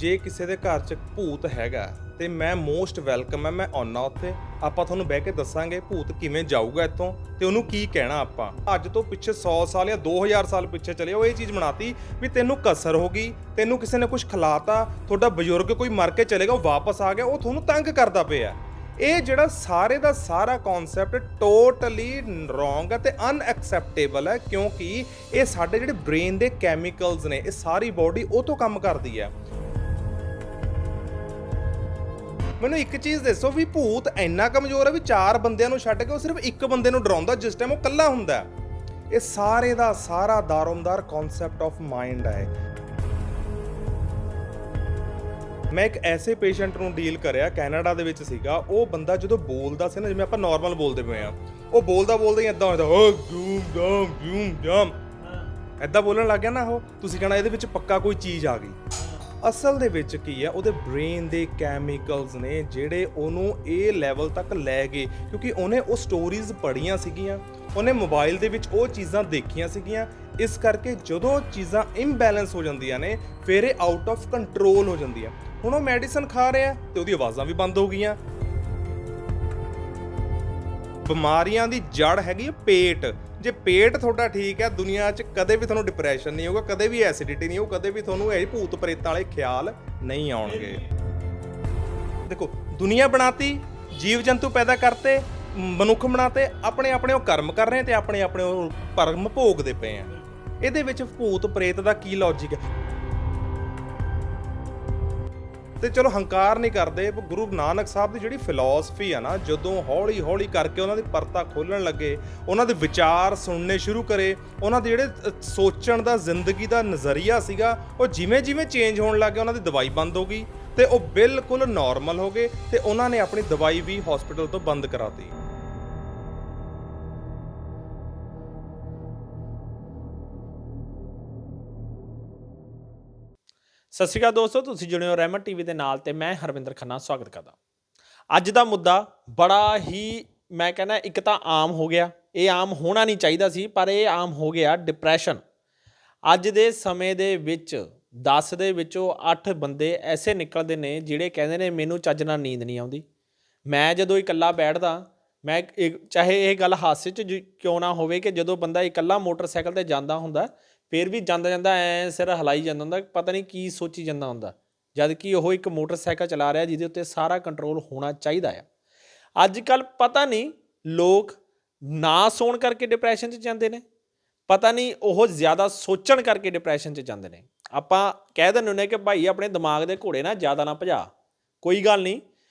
ਜੇ ਕਿਸੇ ਦੇ ਘਰ 'ਚ ਭੂਤ ਹੈਗਾ ਤੇ ਮੈਂ ਮੋਸਟ ਵੈਲਕਮ ਹੈ, ਮੈਂ ਆਉਣਾ ਉੱਥੇ। ਆਪਾਂ ਤੁਹਾਨੂੰ ਬਹਿ ਕੇ ਦੱਸਾਂਗੇ ਭੂਤ ਕਿਵੇਂ ਜਾਊਗਾ ਇੱਥੋਂ ਤੇ ਉਹਨੂੰ ਕੀ ਕਹਿਣਾ ਆਪਾਂ। ਅੱਜ ਤੋਂ ਪਿੱਛੇ 100 ਸਾਲ ਜਾਂ 2000 ਸਾਲ ਪਿੱਛੇ ਚਲੇ ਉਹ ਇਹ ਚੀਜ਼ ਬਣਾਤੀ ਵੀ ਤੈਨੂੰ ਕਸਰ ਹੋ ਗਈ, ਤੈਨੂੰ ਕਿਸੇ ਨੇ ਕੁਝ ਖਿਲਾਤਾ, ਤੁਹਾਡਾ ਬਜ਼ੁਰਗ ਕੋਈ ਮਰ ਕੇ ਚਲੇਗਾ, ਉਹ ਵਾਪਸ ਆ ਗਿਆ, ਉਹ ਤੁਹਾਨੂੰ ਤੰਗ ਕਰਦਾ ਪਿਆ। ਇਹ ਜਿਹੜਾ ਸਾਰੇ ਦਾ ਸਾਰਾ ਕਨਸੈਪਟ ਟੋਟਲੀ ਰੋਂਗ ਹੈ ਤੇ ਅਨਐਕਸੈਪਟੇਬਲ ਹੈ, ਕਿਉਂਕਿ ਇਹ ਸਾਡੇ ਜਿਹੜੇ ਬ੍ਰੇਨ ਦੇ ਕੈਮੀਕਲਸ ਨੇ, ਇਹ ਸਾਰੀ ਬਾਡੀ ਉਹ ਤੋਂ ਕੰਮ ਕਰਦੀ ਹੈ। ਮੈਨੂੰ ਇੱਕ ਚੀਜ਼ ਦੱਸੋ ਵੀ ਭੂਤ ਇੰਨਾ ਕਮਜ਼ੋਰ ਹੈ ਵੀ 4 ਬੰਦਿਆਂ ਨੂੰ ਛੱਡ ਕੇ ਉਹ ਸਿਰਫ ਇੱਕ ਬੰਦੇ ਨੂੰ ਡਰਾਉਂਦਾ ਜਿਸ ਟਾਈਮ ਉਹ ਇਕੱਲਾ ਹੁੰਦਾ। ਇਹ ਸਾਰੇ ਦਾ ਸਾਰਾ ਦਾਰੋਮਦਾਰ ਕਨਸੈਪਟ ਆਫ ਮਾਈਂਡ ਹੈ। ਮੈਂ ਇੱਕ ਐਸੇ ਪੇਸ਼ੈਂਟ ਨੂੰ ਡੀਲ ਕਰਿਆ, ਕੈਨੇਡਾ ਦੇ ਵਿੱਚ ਸੀਗਾ। ਉਹ ਬੰਦਾ ਜਦੋਂ ਬੋਲਦਾ ਸੀ ਨਾ, ਜਿਵੇਂ ਆਪਾਂ ਨਾਰਮਲ ਬੋਲਦੇ ਪਏ ਆ, ਉਹ ਬੋਲਦਾ ਹੀ ਇਦਾਂ ਹੁੰਦਾ, ਓ ਗੂਮ ਗਾਮ ਗੂਮ ਗਾਮ, ਇਦਾਂ ਬੋਲਣ ਲੱਗ ਗਿਆ ਨਾ ਉਹ। ਤੁਸੀਂ ਕਹਿਣਾ ਇਹਦੇ ਵਿੱਚ ਪੱਕਾ ਕੋਈ ਚੀਜ਼ ਆ ਗਈ। ਅਸਲ ਦੇ ਵਿੱਚ ਕੀ ਆ, ਉਹਦੇ ਬ੍ਰੇਨ ਦੇ ਕੈਮੀਕਲਸ ਨੇ ਜਿਹੜੇ ਉਹਨੂੰ ਇਹ ਲੈਵਲ ਤੱਕ ਲੈ ਗਏ, ਕਿਉਂਕਿ ਉਹਨੇ ਉਹ ਸਟੋਰੀਜ਼ ਪੜ੍ਹੀਆਂ ਸੀਗੀਆਂ, ਉਹਨੇ ਮੋਬਾਈਲ ਦੇ ਵਿੱਚ ਉਹ ਚੀਜ਼ਾਂ ਦੇਖੀਆਂ ਸੀਗੀਆਂ। ਇਸ ਕਰਕੇ ਜਦੋਂ ਚੀਜ਼ਾਂ ਇੰਬੈਲੈਂਸ ਹੋ ਜਾਂਦੀਆਂ ਨੇ, ਫਿਰ ਇਹ ਆਊਟ ਆਫ ਕੰਟਰੋਲ ਹੋ ਜਾਂਦੀਆਂ। ਹੁਣ ਉਹ ਮੈਡੀਸਨ ਖਾ ਰਿਹਾ ਤੇ ਉਹਦੀ ਆਵਾਜ਼ਾਂ ਵੀ ਬੰਦ ਹੋ ਗਈਆਂ। ਬਿਮਾਰੀਆਂ ਦੀ ਜੜ ਹੈਗੀ ਪੇਟ। ਜੇ ਪੇਟ ਤੁਹਾਡਾ ਠੀਕ ਹੈ, ਦੁਨੀਆ 'ਚ ਕਦੇ ਵੀ ਤੁਹਾਨੂੰ ਡਿਪਰੈਸ਼ਨ ਨਹੀਂ ਹੋਊਗਾ, ਕਦੇ ਵੀ ਐਸਿਡਿਟੀ ਨਹੀਂ ਹੋਊ, ਕਦੇ ਵੀ ਤੁਹਾਨੂੰ ਇਹ ਭੂਤ ਪ੍ਰੇਤਾਂ ਵਾਲੇ ਖਿਆਲ ਨਹੀਂ ਆਉਣਗੇ। ਦੇਖੋ, ਦੁਨੀਆ ਬਣਾਤੀ, ਜੀਵ ਜੰਤੂ ਪੈਦਾ ਕਰਤੇ, ਮਨੁੱਖ ਬਣਾਤੇ, ਆਪਣੇ ਆਪਣੇ ਉਹ ਕਰਮ ਕਰ ਰਹੇ ਤੇ ਆਪਣੇ ਆਪਣੇ ਉਹ ਭਰਮ ਭੋਗਦੇ ਪਏ ਆ। ਇਹਦੇ ਵਿੱਚ ਭੂਤ ਪ੍ਰੇਤ ਦਾ ਕੀ ਲੌਜਿਕ ਹੈ? ਤੇ ਚਲੋ ਹੰਕਾਰ ਨਹੀਂ ਕਰਦੇ, ਗੁਰੂ ਨਾਨਕ ਸਾਹਿਬ ਦੀ ਜਿਹੜੀ ਫਿਲਾਸਫੀ ਆ ਨਾ, ਜਦੋਂ ਹੌਲੀ ਹੌਲੀ ਕਰਕੇ ਉਹਨਾਂ ਦੀ ਪਰਤਾਂ ਖੋਲਣ ਲੱਗੇ, ਉਹਨਾਂ ਦੇ ਵਿਚਾਰ ਸੁਣਨੇ ਸ਼ੁਰੂ ਕਰੇ, ਉਹਨਾਂ ਦੇ ਜਿਹੜੇ ਸੋਚਣ ਦਾ, ਜ਼ਿੰਦਗੀ ਦਾ ਨਜ਼ਰੀਆ ਸੀਗਾ, ਉਹ ਜਿਵੇਂ ਜਿਵੇਂ ਚੇਂਜ ਹੋਣ ਲੱਗ ਗਿਆ, ਉਹਨਾਂ ਦੀ ਦਵਾਈ ਬੰਦ ਹੋ ਗਈ ਤੇ ਉਹ ਬਿਲਕੁਲ ਨਾਰਮਲ ਹੋ ਗਏ ਤੇ ਉਹਨਾਂ ਨੇ ਆਪਣੀ ਦਵਾਈ ਵੀ ਹਸਪੀਟਲ ਤੋਂ ਬੰਦ ਕਰਾਤੀ। ਸਤਿ ਸ਼੍ਰੀ ਅਕਾਲ ਦੋਸਤੋ, ਤੁਸੀਂ ਜੁੜੇ ਹੋ ਰਹਿਮਤ ਟੀਵੀ ਦੇ ਨਾਲ ਤੇ ਮੈਂ ਹਰਵਿੰਦਰ ਖੰਨਾ ਸਵਾਗਤ ਕਰਦਾ। ਅੱਜ ਦਾ ਮੁੱਦਾ ਬੜਾ ਹੀ, ਮੈਂ ਕਹਿੰਦਾ, ਇੱਕ ਤਾਂ ਆਮ ਹੋ ਗਿਆ। ਇਹ ਆਮ ਹੋਣਾ ਨਹੀਂ ਚਾਹੀਦਾ ਸੀ, ਪਰ ਇਹ ਆਮ ਹੋ ਗਿਆ। ਡਿਪਰੈਸ਼ਨ। ਅੱਜ ਦੇ ਸਮੇਂ ਦੇ ਵਿੱਚ 10 ਦੇ ਵਿੱਚੋਂ 8 ਬੰਦੇ ਐਸੇ ਨਿਕਲਦੇ ਨੇ ਜਿਹੜੇ ਕਹਿੰਦੇ ਨੇ ਮੈਨੂੰ ਚੱਜ ਨਾਲ ਨੀਂਦ ਨਹੀਂ ਆਉਂਦੀ। ਮੈਂ ਜਦੋਂ ਇਕੱਲਾ ਬੈਠਦਾ, ਮੈਂ ਚਾਹੇ ਇਹ ਗੱਲ ਹਾਸੇ 'ਚ ਕਿਉਂ ਨਾ ਹੋਵੇ, ਕਿ ਜਦੋਂ ਬੰਦਾ ਇਕੱਲਾ ਮੋਟਰਸਾਈਕਲ 'ਤੇ ਜਾਂਦਾ ਹੁੰਦਾ, ਫਿਰ ਵੀ ਜਾਂਦਾ ਜਾਂਦਾ ਐਂ ਸਿਰ ਹਿਲਾਈ ਜਾਂਦਾ ਹੁੰਦਾ, ਪਤਾ ਨਹੀਂ ਕੀ ਸੋਚੀ ਜਾਂਦਾ ਹੁੰਦਾ, ਜਦ ਕਿ ਉਹ ਇੱਕ ਮੋਟਰਸਾਈਕਲ ਚਲਾ ਰਿਹਾ ਜਿਹਦੇ ਉੱਤੇ ਸਾਰਾ ਕੰਟਰੋਲ ਹੋਣਾ ਚਾਹੀਦਾ ਆ। ਅੱਜ ਕੱਲ੍ਹ ਪਤਾ ਨਹੀਂ ਲੋਕ ਨਾ ਸੌਣ ਕਰਕੇ ਡਿਪਰੈਸ਼ਨ 'ਚ ਜਾਂਦੇ ਨੇ, ਪਤਾ ਨਹੀਂ ਉਹ ਜ਼ਿਆਦਾ ਸੋਚਣ ਕਰਕੇ ਡਿਪਰੈਸ਼ਨ 'ਚ ਜਾਂਦੇ ਨੇ। ਆਪਾਂ ਕਹਿ ਦਿੰਦੇ ਹੁੰਦੇ ਕਿ ਭਾਈ ਆਪਣੇ ਦਿਮਾਗ ਦੇ ਘੋੜੇ ਨਾ ਜ਼ਿਆਦਾ ਨਾ ਭਜਾ। ਕੋਈ ਗੱਲ ਨਹੀਂ,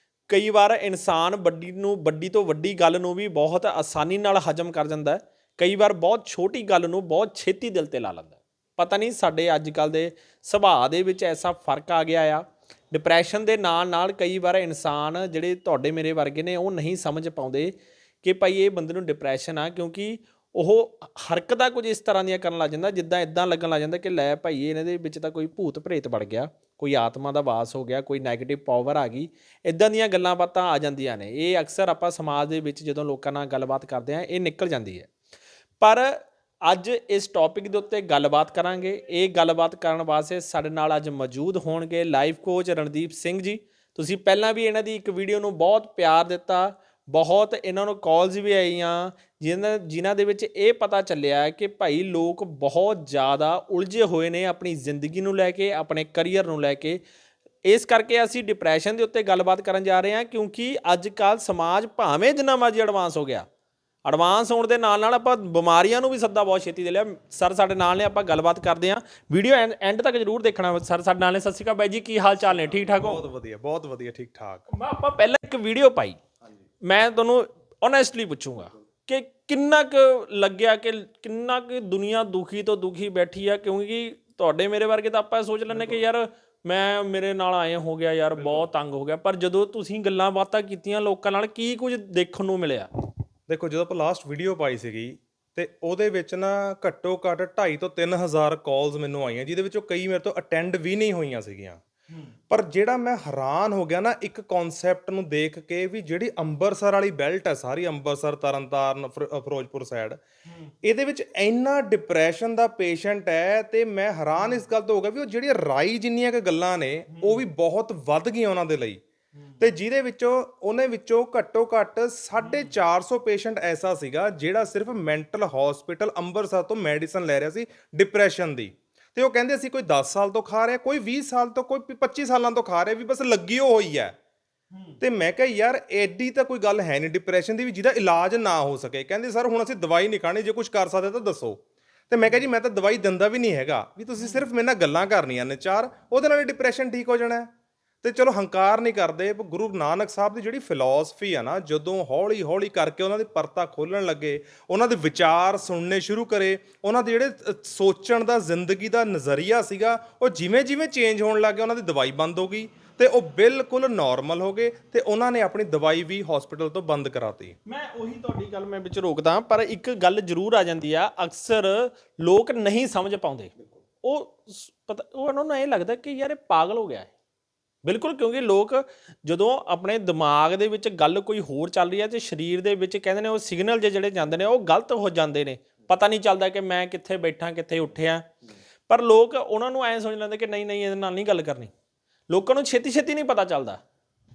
ਕਈ ਵਾਰ ਇਨਸਾਨ ਵੱਡੀ ਤੋਂ ਵੱਡੀ ਗੱਲ ਨੂੰ ਵੀ ਬਹੁਤ ਆਸਾਨੀ ਨਾਲ ਹਜ਼ਮ ਕਰ ਜਾਂਦਾ, ਕਈ ਵਾਰ ਬਹੁਤ ਛੋਟੀ ਗੱਲ ਨੂੰ ਬਹੁਤ ਛੇਤੀ ਦਿਲ 'ਤੇ ਲਾ ਲੈਂਦਾ। ਪਤਾ ਨਹੀਂ ਸਾਡੇ ਅੱਜ ਕੱਲ੍ਹ ਦੇ ਸੁਭਾਅ ਦੇ ਵਿੱਚ ਐਸਾ ਫਰਕ ਆ ਗਿਆ ਆ। ਡਿਪਰੈਸ਼ਨ ਦੇ ਨਾਲ ਨਾਲ ਕਈ ਵਾਰ ਇਨਸਾਨ ਜਿਹੜੇ ਤੁਹਾਡੇ ਮੇਰੇ ਵਰਗੇ ਨੇ, ਉਹ ਨਹੀਂ ਸਮਝ ਪਾਉਂਦੇ ਕਿ ਭਾਈ ਇਹ ਬੰਦੇ ਨੂੰ ਡਿਪਰੈਸ਼ਨ ਆ, ਕਿਉਂਕਿ ਉਹ ਹਰਕਤਾਂ ਕੁਝ ਇਸ ਤਰ੍ਹਾਂ ਦੀਆਂ ਕਰਨ ਲੱਗ ਜਾਂਦਾ, ਜਿੱਦਾਂ ਇੱਦਾਂ ਲੱਗਣ ਲੱਗ ਜਾਂਦਾ ਕਿ ਲੈ ਭਾਈ ਇਹਨਾਂ ਦੇ ਵਿੱਚ ਤਾਂ ਕੋਈ ਭੂਤ ਭਰੇਤ ਵੜ ਗਿਆ, ਕੋਈ ਆਤਮਾ ਦਾ ਵਾਸ ਹੋ ਗਿਆ, ਕੋਈ ਨੈਗੇਟਿਵ ਪਾਵਰ ਆ ਗਈ। ਇੱਦਾਂ ਦੀਆਂ ਗੱਲਾਂ ਬਾਤਾਂ ਆ ਜਾਂਦੀਆਂ ਨੇ। ਇਹ ਅਕਸਰ ਆਪਾਂ ਸਮਾਜ ਦੇ ਵਿੱਚ ਜਦੋਂ ਲੋਕਾਂ ਨਾਲ ਗੱਲਬਾਤ ਕਰਦੇ ਹਾਂ, ਇਹ ਨਿਕਲ ਜਾਂਦੀ ਹੈ। ਪਰ ਅੱਜ ਇਸ ਟੌਪਿਕ ਦੇ ਉੱਤੇ ਗੱਲਬਾਤ ਕਰਾਂਗੇ। ਇਹ ਗੱਲਬਾਤ ਕਰਨ ਵਾਸਤੇ ਸਾਡੇ ਨਾਲ ਅੱਜ ਮੌਜੂਦ ਹੋਣਗੇ ਲਾਈਫ ਕੋਚ ਰਣਦੀਪ ਸਿੰਘ ਜੀ। ਤੁਸੀਂ ਪਹਿਲਾਂ ਵੀ ਇਹਨਾਂ ਦੀ ਇੱਕ ਵੀਡੀਓ ਨੂੰ ਬਹੁਤ ਪਿਆਰ ਦਿੱਤਾ, ਬਹੁਤ ਇਹਨਾਂ ਨੂੰ ਕਾਲਸ ਵੀ ਆਈਆਂ, ਜਿਨ੍ਹਾਂ ਦੇ ਵਿੱਚ ਇਹ ਪਤਾ ਚੱਲਿਆ ਕਿ ਭਾਈ ਲੋਕ ਬਹੁਤ ਜ਼ਿਆਦਾ ਉਲਝੇ ਹੋਏ ਨੇ ਆਪਣੀ ਜ਼ਿੰਦਗੀ ਨੂੰ ਲੈ ਕੇ, ਆਪਣੇ ਕਰੀਅਰ ਨੂੰ ਲੈ ਕੇ। ਇਸ ਕਰਕੇ ਅਸੀਂ ਡਿਪਰੈਸ਼ਨ ਦੇ ਉੱਤੇ ਗੱਲਬਾਤ ਕਰਨ ਜਾ ਰਹੇ ਹਾਂ, ਕਿਉਂਕਿ ਅੱਜ ਕੱਲ੍ਹ ਸਮਾਜ ਭਾਵੇਂ ਜਿੰਨਾ ਮਰਜ਼ੀ ਐਡਵਾਂਸ ਹੋ ਗਿਆ, ਐਡਵਾਂਸ ਹੋਣ ਦੇ ਨਾਲ ਨਾਲ ਆਪਾਂ ਬਿਮਾਰੀਆਂ ਨੂੰ ਵੀ ਸੱਦਾ ਬਹੁਤ ਛੇਤੀ ਦੇ ਲਿਆ। ਸਰ ਸਾਡੇ ਨਾਲ ਨੇ, ਆਪਾਂ ਗੱਲਬਾਤ ਕਰਦੇ ਹਾਂ। ਵੀਡੀਓ ਐਂਡ ਤੱਕ ਜ਼ਰੂਰ ਦੇਖਣਾ। ਸਰ ਸਾਡੇ ਨਾਲ ਨੇ। ਸਤਿ ਸ਼੍ਰੀ ਅਕਾਲ ਬਾਈ ਜੀ, ਕੀ ਹਾਲ ਚਾਲ ਨੇ? ਠੀਕ ਠਾਕ ਹੋ? ਬਹੁਤ ਵਧੀਆ ਠੀਕ ਠਾਕ। ਆਪਾਂ ਪਹਿਲਾਂ ਇੱਕ ਵੀਡੀਓ ਪਾਈ, ਮੈਂ ਤੁਹਾਨੂੰ ਓਨੈਸਟਲੀ ਪੁੱਛੂੰਗਾ ਕਿ ਕਿੰਨਾ ਕੁ ਲੱਗਿਆ, ਕਿ ਕਿੰਨਾ ਕੁ ਦੁਨੀਆ ਦੁਖੀ ਤੋਂ ਦੁਖੀ ਬੈਠੀ ਆ, ਕਿਉਂਕਿ ਤੁਹਾਡੇ ਮੇਰੇ ਵਰਗੇ ਤਾਂ ਆਪਾਂ ਸੋਚ ਲੈਂਦੇ ਕਿ ਯਾਰ ਮੇਰੇ ਨਾਲ ਆਏ ਹੋ ਗਿਆ, ਯਾਰ ਬਹੁਤ ਤੰਗ ਹੋ ਗਿਆ। ਪਰ ਜਦੋਂ ਤੁਸੀਂ ਗੱਲਾਂ ਬਾਤਾਂ ਕੀਤੀਆਂ ਲੋਕਾਂ ਨਾਲ, ਕੀ ਕੁਝ ਦੇਖਣ ਨੂੰ ਮਿਲਿਆ? ਦੇਖੋ, ਜਦੋਂ ਆਪਾਂ ਲਾਸਟ ਵੀਡੀਓ ਪਾਈ ਸੀਗੀ ਤੇ ਉਹਦੇ ਵਿੱਚ ਨਾ ਘੱਟੋ ਘੱਟ 2,500 ਤੋਂ 3,000 ਕਾਲਸ ਮੈਨੂੰ ਆਈਆਂ, ਜਿਹਦੇ ਵਿੱਚੋਂ ਕਈ ਮੇਰੇ ਤੋਂ ਅਟੈਂਡ ਵੀ ਨਹੀਂ ਹੋਈਆਂ ਸੀਗੀਆਂ। ਪਰ ਜਿਹੜਾ ਮੈਂ ਹੈਰਾਨ ਹੋ ਗਿਆ ਨਾ ਇੱਕ ਕਨਸੈਪਟ ਨੂੰ ਦੇਖ ਕੇ ਵੀ ਜਿਹੜੀ ਅੰਮ੍ਰਿਤਸਰ ਵਾਲੀ ਬੈਲਟ ਹੈ ਸਾਰੀ ਅੰਮ੍ਰਿਤਸਰ ਤਰਨਤਾਰਨ ਫਿਰੋਜ਼ਪੁਰ ਸਾਈਡ ਇਹਦੇ ਵਿੱਚ ਇੰਨਾ ਡਿਪਰੈਸ਼ਨ ਦਾ ਪੇਸ਼ੈਂਟ ਹੈ ਤੇ ਮੈਂ ਹੈਰਾਨ ਇਸ ਗੱਲ ਤੋਂ ਹੋ ਗਿਆ ਵੀ ਉਹ ਜਿਹੜੀਆਂ ਰਾਈ ਜਿੰਨੀਆਂ ਕਿ ਗੱਲਾਂ ਨੇ ਉਹ ਵੀ ਬਹੁਤ ਵੱਧ ਗਈਆਂ ਉਹਨਾਂ ਦੇ ਲਈ ਤੇ ਜਿਹਦੇ ਵਿੱਚੋਂ ਉਹਨੇ ਵਿੱਚੋਂ ਘੱਟੋ ਘੱਟ 450 ਪੇਸ਼ੈਂਟ ਐਸਾ ਸੀਗਾ ਜਿਹੜਾ ਸਿਰਫ ਮੈਂਟਲ ਹਸਪੀਟਲ ਅੰਮ੍ਰਿਤਸਰ ਤੋਂ ਮੈਡੀਸਨ ਲੈ ਰਿਹਾ ਸੀ ਡਿਪਰੈਸ਼ਨ ਦੀ ਤੇ ਉਹ ਕਹਿੰਦੇ ਅਸੀਂ ਕੋਈ 10 ਸਾਲ ਤੋਂ ਖਾ ਰਿਹਾ ਕੋਈ 20 ਸਾਲ ਤੋਂ ਕੋਈ 25 ਸਾਲਾਂ ਤੋਂ ਖਾ ਰਿਹਾ ਵੀ ਬਸ ਲੱਗੀ ਹੋਈ ਹੈ ਤੇ ਮੈਂ ਕਿਹਾ ਯਾਰ ਐਡੀ ਤਾਂ ਕੋਈ ਗੱਲ ਹੈ ਨਹੀਂ ਡਿਪਰੈਸ਼ਨ ਦੀ ਵੀ ਜਿਹਦਾ ਇਲਾਜ ਨਾ ਹੋ ਸਕੇ ਕਹਿੰਦੇ ਸਰ ਹੁਣ ਅਸੀਂ ਦਵਾਈ ਨਹੀਂ ਖਾਣੀ ਜੇ ਕੁਝ ਕਰ ਸਕਦੇ ਤਾਂ ਦੱਸੋ ਤੇ ਮੈਂ ਕਿਹਾ ਜੀ ਮੈਂ ਤਾਂ ਦਵਾਈ ਦਿੰਦਾ ਵੀ ਨਹੀਂ ਹੈਗਾ ਵੀ ਤੁਸੀਂ ਸਿਰਫ ਮੇਰੇ ਨਾਲ ਗੱਲਾਂ ਕਰਨੀਆਂ ਨੇ 4 ਉਹਦੇ ਨਾਲ ਡਿਪਰੈਸ਼ਨ ਠੀਕ ਹੋ ਜਾਣਾ ਤੇ ਚਲੋ ਹੰਕਾਰ ਨਹੀਂ ਕਰਦੇ ਗੁਰੂ ਨਾਨਕ ਸਾਹਿਬ ਦੀ ਜਿਹੜੀ ਫਿਲਾਸਫੀ ਆ ਨਾ ਜਦੋਂ ਹੌਲੀ ਹੌਲੀ ਕਰਕੇ ਉਹਨਾਂ ਦੀ ਪਰਤਾਂ ਖੋਲਣ ਲੱਗੇ ਉਹਨਾਂ ਦੇ ਵਿਚਾਰ ਸੁਣਨੇ ਸ਼ੁਰੂ ਕਰੇ ਉਹਨਾਂ ਦੇ ਜਿਹੜੇ ਸੋਚਣ ਦਾ ਜ਼ਿੰਦਗੀ ਦਾ ਨਜ਼ਰੀਆ ਸੀਗਾ ਉਹ ਜਿਵੇਂ ਜਿਵੇਂ ਚੇਂਜ ਹੋਣ ਲੱਗ ਗਿਆ ਉਹਨਾਂ ਦੀ ਦਵਾਈ ਬੰਦ ਹੋ ਗਈ ਤੇ ਉਹ ਬਿਲਕੁਲ ਨਾਰਮਲ ਹੋ ਗਏ ਤੇ ਉਹਨਾਂ ਨੇ ਆਪਣੀ ਦਵਾਈ ਵੀ ਹਸਪੀਟਲ ਤੋਂ ਬੰਦ ਕਰਾਤੀ। ਮੈਂ ਉਹੀ ਤੁਹਾਡੀ ਗੱਲ ਮੈਂ ਵਿੱਚ ਰੋਕਦਾ ਪਰ ਇੱਕ ਗੱਲ ਜ਼ਰੂਰ ਆ ਜਾਂਦੀ ਆ ਅਕਸਰ ਲੋਕ ਨਹੀਂ ਸਮਝ ਪਾਉਂਦੇ ਉਹ ਪਤਾ ਉਹ ਉਹਨਾਂ ਨੂੰ ਇਹ ਲੱਗਦਾ ਕਿ ਯਾਰ ਇਹ ਪਾਗਲ ਹੋ ਗਿਆ ਹੈ ਬਿਲਕੁਲ ਕਿਉਂਕਿ ਲੋਕ ਜਦੋਂ ਆਪਣੇ ਦਿਮਾਗ ਦੇ ਵਿੱਚ ਗੱਲ ਕੋਈ ਹੋਰ ਚੱਲ ਰਹੀ ਹੈ ਤੇ ਸਰੀਰ ਦੇ ਵਿੱਚ ਕਹਿੰਦੇ ਨੇ ਉਹ ਸਿਗਨਲ ਜਿਹੜੇ ਜਾਂਦੇ ਨੇ ਉਹ ਗਲਤ ਹੋ ਜਾਂਦੇ ਨੇ ਪਤਾ ਨਹੀਂ ਚੱਲਦਾ ਕਿ ਮੈਂ ਕਿੱਥੇ ਬੈਠਾ ਕਿੱਥੇ ਉੱਠਿਆ ਪਰ ਲੋਕ ਉਹਨਾਂ ਨੂੰ ਐਂ ਸਮਝ ਲੈਂਦੇ ਕਿ ਨਹੀਂ ਨਹੀਂ ਇਹਦੇ ਨਾਲ ਨਹੀਂ ਗੱਲ ਕਰਨੀ ਲੋਕਾਂ ਨੂੰ ਛੇਤੀ ਛੇਤੀ ਨਹੀਂ ਪਤਾ ਚੱਲਦਾ।